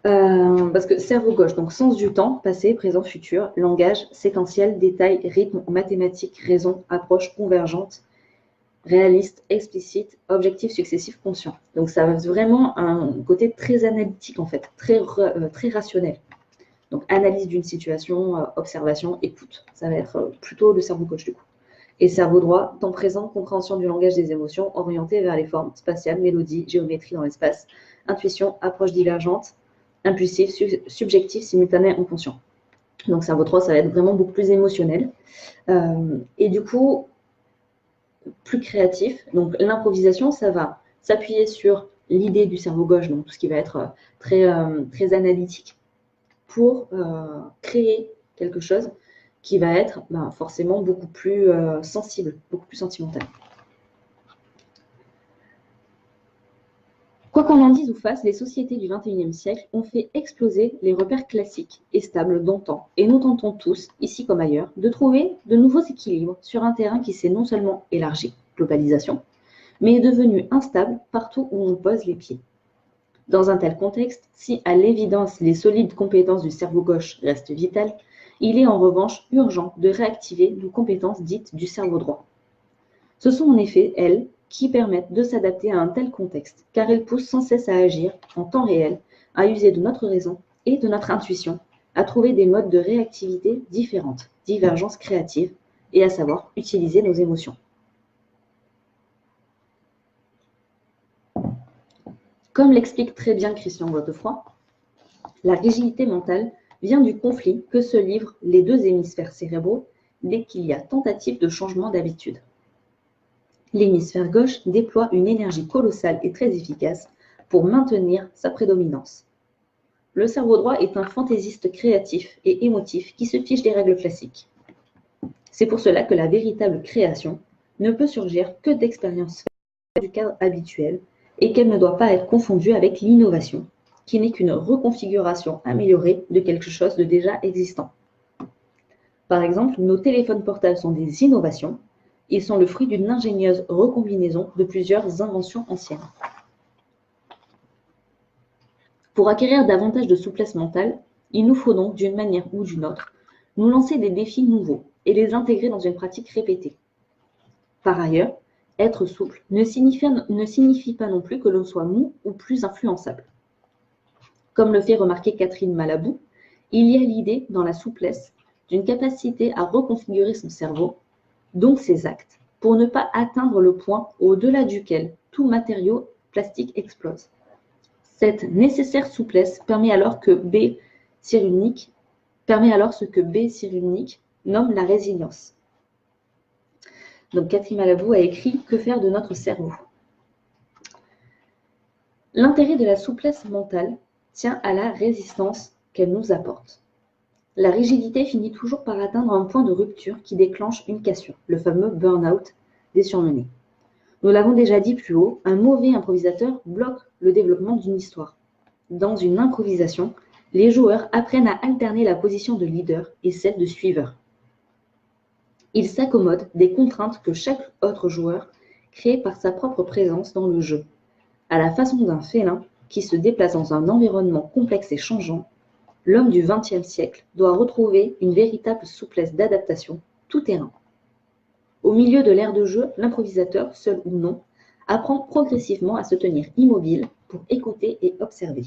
parce que cerveau gauche, donc sens du temps, passé, présent, futur, langage, séquentiel, détail, rythme, mathématiques, raison, approche convergente, réaliste, explicite, objectif, successif, conscient. Donc ça va vraiment un côté très analytique en fait, très rationnel. Donc analyse d'une situation, observation, écoute. Ça va être plutôt le cerveau gauche du coup. Et cerveau droit, temps présent, compréhension du langage des émotions, orienté vers les formes, spatiales, mélodie, géométrie dans l'espace, intuition, approche divergente, impulsif, subjectif, simultané, inconscient. Donc cerveau droit, ça va être vraiment beaucoup plus émotionnel. Et du coup, plus créatif. Donc l'improvisation, ça va s'appuyer sur l'idée du cerveau gauche, donc tout ce qui va être très analytique, pour créer quelque chose qui va être forcément beaucoup plus sensible, beaucoup plus sentimental. Quoi qu'on en dise ou fasse, les sociétés du XXIe siècle ont fait exploser les repères classiques et stables d'antan, et nous tentons tous, ici comme ailleurs, de trouver de nouveaux équilibres sur un terrain qui s'est non seulement élargi, globalisation, mais est devenu instable partout où on pose les pieds. Dans un tel contexte, si à l'évidence les solides compétences du cerveau gauche restent vitales, il est en revanche urgent de réactiver nos compétences dites du cerveau droit. Ce sont en effet elles qui permettent de s'adapter à un tel contexte, car elles poussent sans cesse à agir en temps réel, à user de notre raison et de notre intuition, à trouver des modes de réactivité différentes, divergences créatives, et à savoir utiliser nos émotions. Comme l'explique très bien Christian Godefroy, la rigidité mentale vient du conflit que se livrent les deux hémisphères cérébraux dès qu'il y a tentative de changement d'habitude. L'hémisphère gauche déploie une énergie colossale et très efficace pour maintenir sa prédominance. Le cerveau droit est un fantaisiste créatif et émotif qui se fiche des règles classiques. C'est pour cela que la véritable création ne peut surgir que d'expériences du cadre habituel et qu'elle ne doit pas être confondue avec l'innovation, qui n'est qu'une reconfiguration améliorée de quelque chose de déjà existant. Par exemple, nos téléphones portables sont des innovations. Ils sont le fruit d'une ingénieuse recombinaison de plusieurs inventions anciennes. Pour acquérir davantage de souplesse mentale, il nous faut donc, d'une manière ou d'une autre, nous lancer des défis nouveaux et les intégrer dans une pratique répétée. Par ailleurs, être souple ne signifie pas non plus que l'on soit mou ou plus influençable. Comme le fait remarquer Catherine Malabou, il y a l'idée dans la souplesse d'une capacité à reconfigurer son cerveau, donc ses actes, pour ne pas atteindre le point au-delà duquel tout matériau plastique explose. Cette nécessaire souplesse permet alors ce que B. Cyrulnik nomme la résilience. Donc Catherine Malabou a écrit « Que faire de notre cerveau ?» L'intérêt de la souplesse mentale tient à la résistance qu'elle nous apporte. La rigidité finit toujours par atteindre un point de rupture qui déclenche une cassure, le fameux burn-out des surmenés. Nous l'avons déjà dit plus haut, un mauvais improvisateur bloque le développement d'une histoire. Dans une improvisation, les joueurs apprennent à alterner la position de leader et celle de suiveur. Ils s'accommodent des contraintes que chaque autre joueur crée par sa propre présence dans le jeu. À la façon d'un félin qui se déplace dans un environnement complexe et changeant, l'homme du XXe siècle doit retrouver une véritable souplesse d'adaptation tout terrain. Au milieu de l'ère de jeu, l'improvisateur, seul ou non, apprend progressivement à se tenir immobile pour écouter et observer.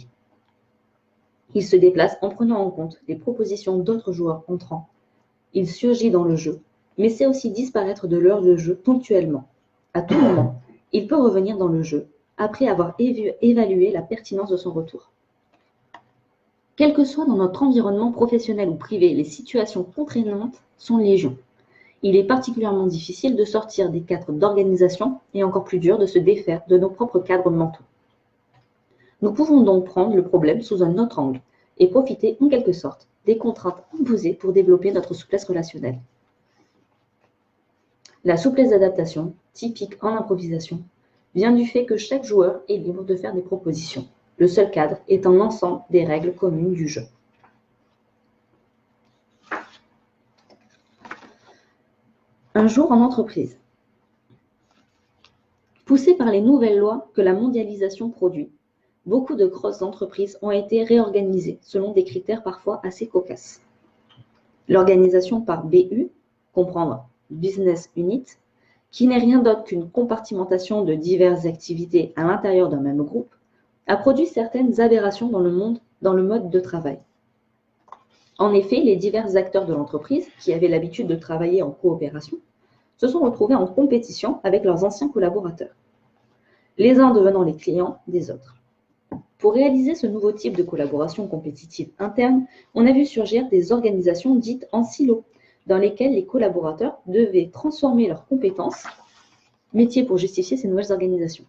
Il se déplace en prenant en compte les propositions d'autres joueurs entrants. Il surgit dans le jeu, mais sait aussi disparaître de l'heure de jeu ponctuellement. À tout moment, il peut revenir dans le jeu, après avoir évalué la pertinence de son retour. Quel que soit dans notre environnement professionnel ou privé, les situations contraignantes sont légion. Il est particulièrement difficile de sortir des cadres d'organisation et encore plus dur de se défaire de nos propres cadres mentaux. Nous pouvons donc prendre le problème sous un autre angle et profiter en quelque sorte des contraintes imposées pour développer notre souplesse relationnelle. La souplesse d'adaptation, typique en improvisation, vient du fait que chaque joueur est libre de faire des propositions. Le seul cadre étant l'ensemble des règles communes du jeu. Un jour en entreprise. Poussés par les nouvelles lois que la mondialisation produit, beaucoup de grosses entreprises ont été réorganisées selon des critères parfois assez cocasses. L'organisation par BU, comprendre Business Unit, qui n'est rien d'autre qu'une compartimentation de diverses activités à l'intérieur d'un même groupe, a produit certaines aberrations dans le mode de travail. En effet, les divers acteurs de l'entreprise, qui avaient l'habitude de travailler en coopération, se sont retrouvés en compétition avec leurs anciens collaborateurs, les uns devenant les clients des autres. Pour réaliser ce nouveau type de collaboration compétitive interne, on a vu surgir des organisations dites en silo, dans lesquelles les collaborateurs devaient transformer leurs compétences, métiers pour justifier ces nouvelles organisations.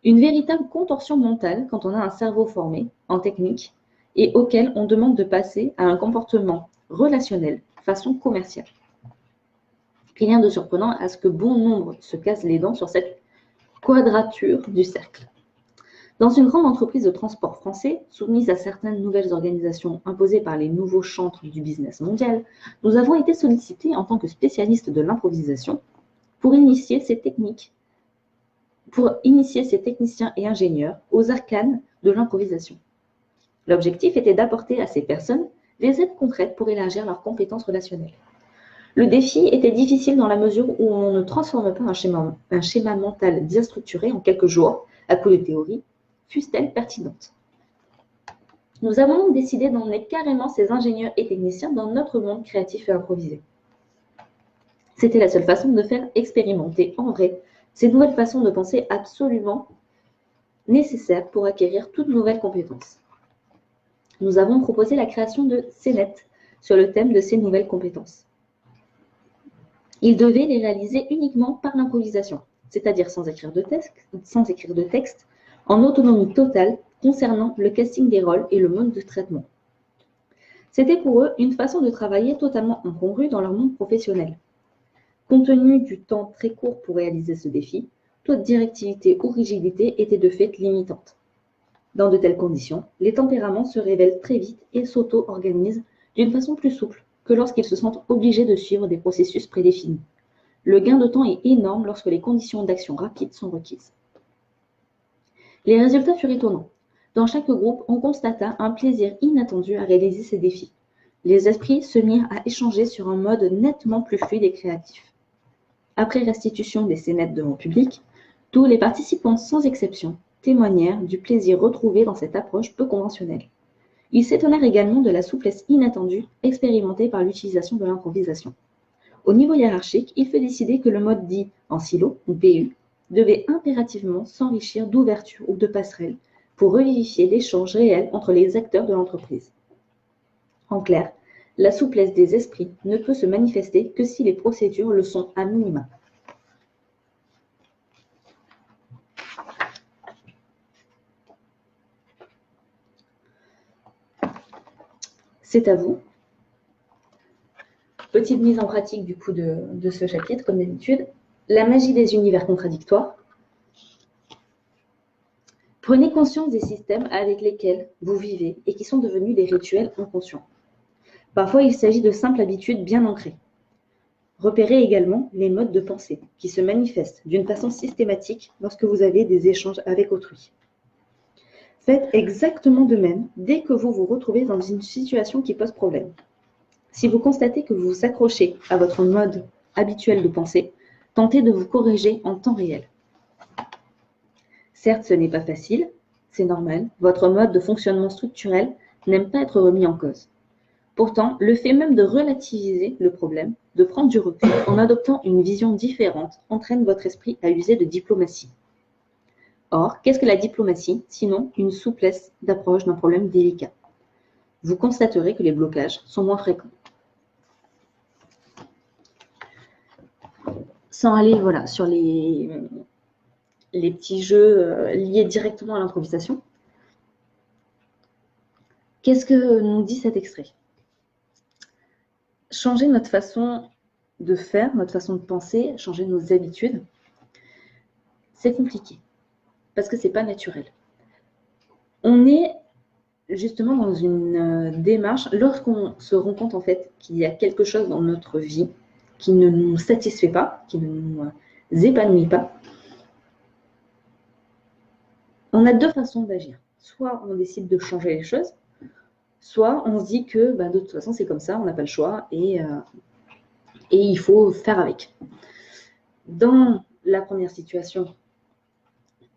Une véritable contorsion mentale quand on a un cerveau formé en technique et auquel on demande de passer à un comportement relationnel façon commerciale. Rien de surprenant à ce que bon nombre se cassent les dents sur cette quadrature du cercle. Dans une grande entreprise de transport français, soumise à certaines nouvelles organisations imposées par les nouveaux chantres du business mondial, nous avons été sollicités en tant que spécialistes de l'improvisation pour initier ces techniciens et ingénieurs aux arcanes de l'improvisation. L'objectif était d'apporter à ces personnes des aides concrètes pour élargir leurs compétences relationnelles. Le défi était difficile dans la mesure où on ne transforme pas un schéma mental bien structuré en quelques jours, à coup de théorie, fût-elle pertinente. Nous avons donc décidé d'emmener carrément ces ingénieurs et techniciens dans notre monde créatif et improvisé. C'était la seule façon de faire expérimenter en vrai ces nouvelles façons de penser absolument nécessaires pour acquérir toute nouvelle compétence. Nous avons proposé la création de CNET sur le thème de ces nouvelles compétences. Ils devaient les réaliser uniquement par l'improvisation, c'est-à-dire sans écrire de texte, en autonomie totale concernant le casting des rôles et le mode de traitement. C'était pour eux une façon de travailler totalement incongrue dans leur monde professionnel. Compte tenu du temps très court pour réaliser ce défi, toute directivité ou rigidité était de fait limitante. Dans de telles conditions, les tempéraments se révèlent très vite et s'auto-organisent d'une façon plus souple que lorsqu'ils se sentent obligés de suivre des processus prédéfinis. Le gain de temps est énorme lorsque les conditions d'action rapide sont requises. Les résultats furent étonnants. Dans chaque groupe, on constata un plaisir inattendu à réaliser ces défis. Les esprits se mirent à échanger sur un mode nettement plus fluide et créatif. Après restitution des scénettes devant public, tous les participants sans exception témoignèrent du plaisir retrouvé dans cette approche peu conventionnelle. Ils s'étonnèrent également de la souplesse inattendue expérimentée par l'utilisation de l'improvisation. Au niveau hiérarchique, il fut décidé que le mode dit en silo, ou BU, devait impérativement s'enrichir d'ouverture ou de passerelles pour revivifier l'échange réel entre les acteurs de l'entreprise. En clair, la souplesse des esprits ne peut se manifester que si les procédures le sont à minima. C'est à vous. Petite mise en pratique du coup de ce chapitre, comme d'habitude. La magie des univers contradictoires. Prenez conscience des systèmes avec lesquels vous vivez et qui sont devenus des rituels inconscients. Parfois, il s'agit de simples habitudes bien ancrées. Repérez également les modes de pensée qui se manifestent d'une façon systématique lorsque vous avez des échanges avec autrui. Faites exactement de même dès que vous vous retrouvez dans une situation qui pose problème. Si vous constatez que vous vous accrochez à votre mode habituel de pensée, tentez de vous corriger en temps réel. Certes, ce n'est pas facile, c'est normal, votre mode de fonctionnement structurel n'aime pas être remis en cause. Pourtant, le fait même de relativiser le problème, de prendre du recul en adoptant une vision différente, entraîne votre esprit à user de diplomatie. Or, qu'est-ce que la diplomatie, sinon une souplesse d'approche d'un problème délicat? Vous constaterez que les blocages sont moins fréquents. Sans aller sur les petits jeux liés directement à l'improvisation, qu'est-ce que nous dit cet extrait? Changer notre façon de faire, notre façon de penser, changer nos habitudes, c'est compliqué parce que ce n'est pas naturel. On est justement dans une démarche, lorsqu'on se rend compte en fait qu'il y a quelque chose dans notre vie qui ne nous satisfait pas, qui ne nous épanouit pas, on a deux façons d'agir. Soit on décide de changer les choses, soit on se dit que de toute façon c'est comme ça, on n'a pas le choix et il faut faire avec. Dans la première situation,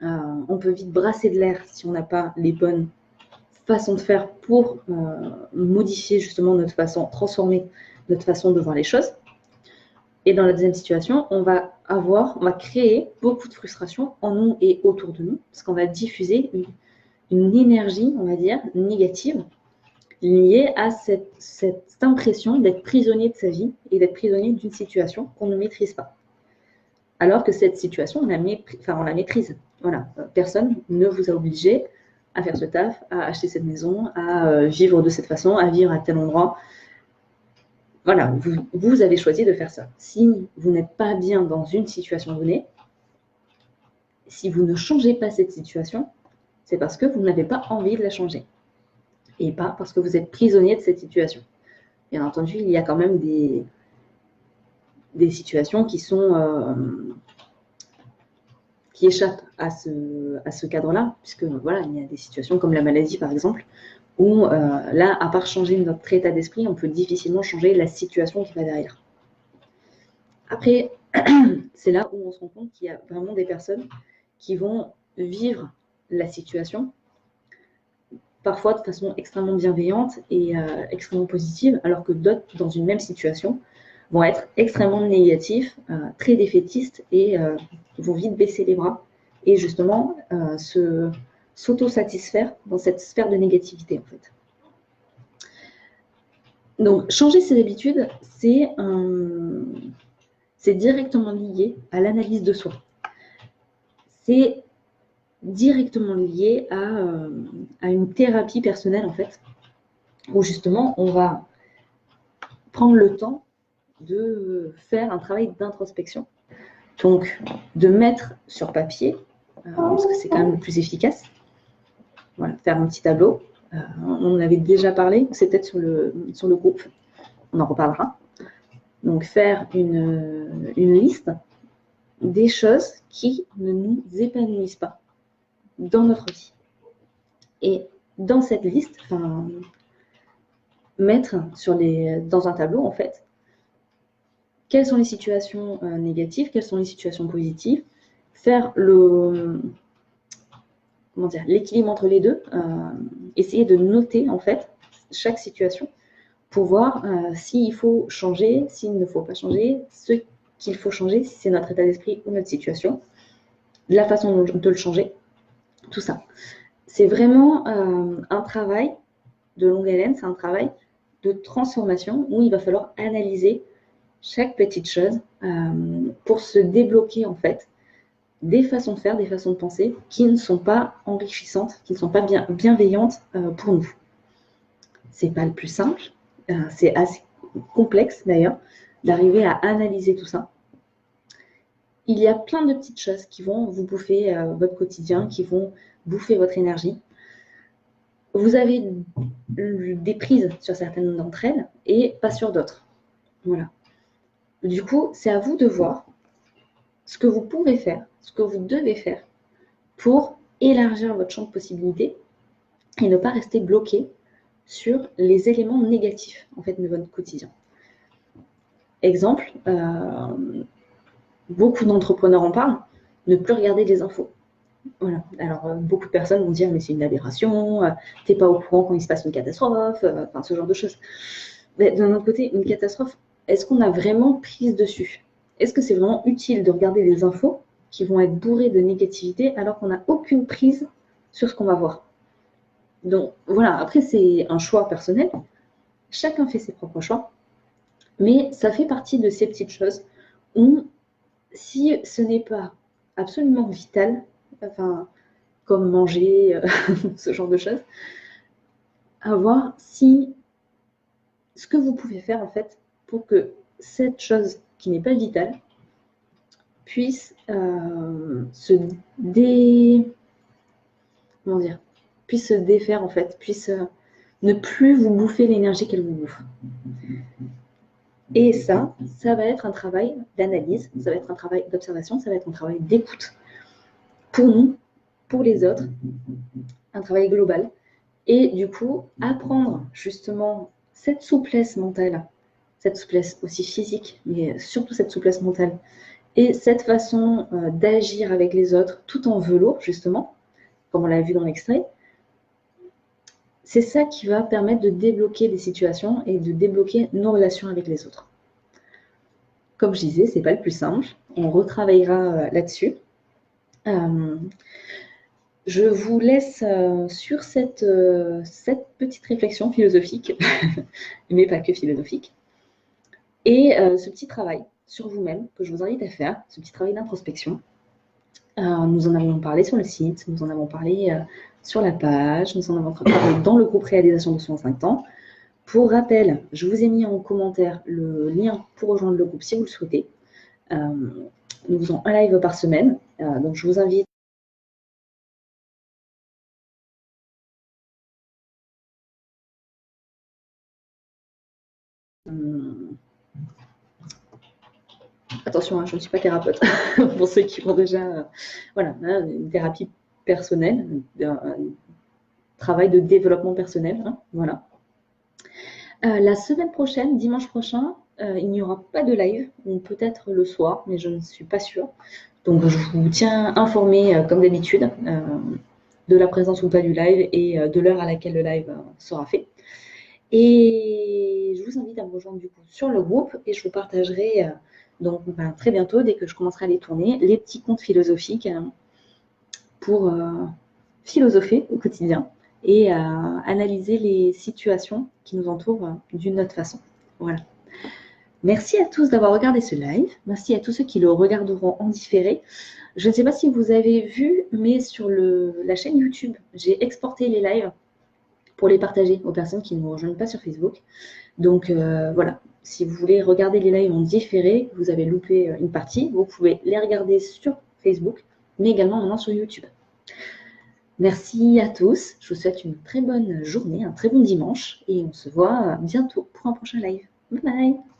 on peut vite brasser de l'air si on n'a pas les bonnes façons de faire pour modifier justement notre façon, transformer notre façon de voir les choses. Et dans la deuxième situation, on va créer beaucoup de frustration en nous et autour de nous, parce qu'on va diffuser une énergie, on va dire, négative, liée à cette impression d'être prisonnier de sa vie et d'être prisonnier d'une situation qu'on ne maîtrise pas. Alors que cette situation, on la maîtrise. Voilà. Personne ne vous a obligé à faire ce taf, à acheter cette maison, à vivre de cette façon, à vivre à tel endroit. Voilà, vous avez choisi de faire ça. Si vous n'êtes pas bien dans une situation donnée, si vous ne changez pas cette situation, c'est parce que vous n'avez pas envie de la changer. Et pas parce que vous êtes prisonnier de cette situation. Bien entendu, il y a quand même des situations qui échappent à ce cadre-là, puisque voilà, il y a des situations comme la maladie par exemple, où là, à part changer notre état d'esprit, on peut difficilement changer la situation qui va derrière. Après, c'est là où on se rend compte qu'il y a vraiment des personnes qui vont vivre la situation, parfois de façon extrêmement bienveillante et extrêmement positive, alors que d'autres, dans une même situation, vont être extrêmement négatifs, très défaitistes et vont vite baisser les bras et justement s'auto-satisfaire dans cette sphère de négativité en fait. Donc, changer ses habitudes, c'est directement lié à l'analyse de soi. C'est directement lié à une thérapie personnelle en fait, où justement on va prendre le temps de faire un travail d'introspection. Donc, de mettre sur papier, parce que c'est quand même le plus efficace, voilà, faire un petit tableau. On en avait déjà parlé, c'est peut-être sur le groupe, on en reparlera. Donc, faire une liste des choses qui ne nous épanouissent pas dans notre vie. Et dans cette liste, mettre dans un tableau, en fait, quelles sont les situations négatives, quelles sont les situations positives, faire le, comment dire, l'équilibre entre les deux, essayer de noter en fait chaque situation pour voir s'il faut changer, s'il ne faut pas changer, ce qu'il faut changer, si c'est notre état d'esprit ou notre situation, la façon de le changer, tout ça. C'est vraiment un travail de longue haleine, c'est un travail de transformation où il va falloir analyser chaque petite chose pour se débloquer en fait des façons de faire, des façons de penser qui ne sont pas enrichissantes, qui ne sont pas bienveillantes pour nous. C'est pas le plus simple, c'est assez complexe d'ailleurs d'arriver à analyser tout ça. Il y a plein de petites choses qui vont vous bouffer votre quotidien, qui vont bouffer votre énergie. Vous avez des prises sur certaines d'entre elles et pas sur d'autres. Voilà. Du coup, c'est à vous de voir ce que vous pouvez faire, ce que vous devez faire pour élargir votre champ de possibilités et ne pas rester bloqué sur les éléments négatifs en fait, de votre quotidien. Exemple, beaucoup d'entrepreneurs en parlent, ne plus regarder les infos. Voilà. Alors, beaucoup de personnes vont dire, mais c'est une aberration, t'es pas au courant quand il se passe une catastrophe, enfin, ce genre de choses. Mais d'un autre côté, une catastrophe, est-ce qu'on a vraiment prise dessus? Est-ce que c'est vraiment utile de regarder les infos qui vont être bourrées de négativité alors qu'on n'a aucune prise sur ce qu'on va voir? Donc, voilà, après, c'est un choix personnel. Chacun fait ses propres choix. Mais ça fait partie de ces petites choses où, si ce n'est pas absolument vital, enfin, comme manger, ce genre de choses, à voir si ce que vous pouvez faire en fait pour que cette chose qui n'est pas vitale puisse puisse se défaire en fait, puisse ne plus vous bouffer l'énergie qu'elle vous bouffe. Et ça va être un travail d'analyse, ça va être un travail d'observation, ça va être un travail d'écoute pour nous, pour les autres, un travail global. Et du coup, apprendre justement cette souplesse mentale, cette souplesse aussi physique, mais surtout cette souplesse mentale, et cette façon d'agir avec les autres tout en velours, justement, comme on l'a vu dans l'extrait, c'est ça qui va permettre de débloquer des situations et de débloquer nos relations avec les autres. Comme je disais, c'est pas le plus simple. On retravaillera là-dessus. Je vous laisse sur cette petite réflexion philosophique, mais pas que philosophique, et ce petit travail sur vous-même que je vous invite à faire, ce petit travail d'introspection. Nous en avons parlé sur le site, nous en avons parlé sur la page, nous en avons parlé dans le groupe Réalisation de 65 temps. Pour rappel, je vous ai mis en commentaire le lien pour rejoindre le groupe si vous le souhaitez. Nous faisons un live par semaine, donc je vous invite attention, je ne suis pas thérapeute, pour ceux qui font déjà voilà, une thérapie personnelle, un travail de développement personnel. Voilà. La semaine prochaine, dimanche prochain, il n'y aura pas de live, ou peut-être le soir, mais je ne suis pas sûre. Donc je vous tiens informé, comme d'habitude, de la présence ou pas du live et de l'heure à laquelle le live sera fait. Et je vous invite à me rejoindre du coup sur le groupe et je vous partagerai donc très bientôt, dès que je commencerai à les tourner, les petits contes philosophiques pour philosopher au quotidien et analyser les situations qui nous entourent d'une autre façon. Voilà. Merci à tous d'avoir regardé ce live. Merci à tous ceux qui le regarderont en différé. Je ne sais pas si vous avez vu, mais sur la chaîne YouTube, j'ai exporté les lives pour les partager aux personnes qui ne nous rejoignent pas sur Facebook. Donc voilà, si vous voulez regarder les lives en différé, vous avez loupé une partie, vous pouvez les regarder sur Facebook, mais également maintenant sur YouTube. Merci à tous, je vous souhaite une très bonne journée, un très bon dimanche, et on se voit bientôt pour un prochain live. Bye bye!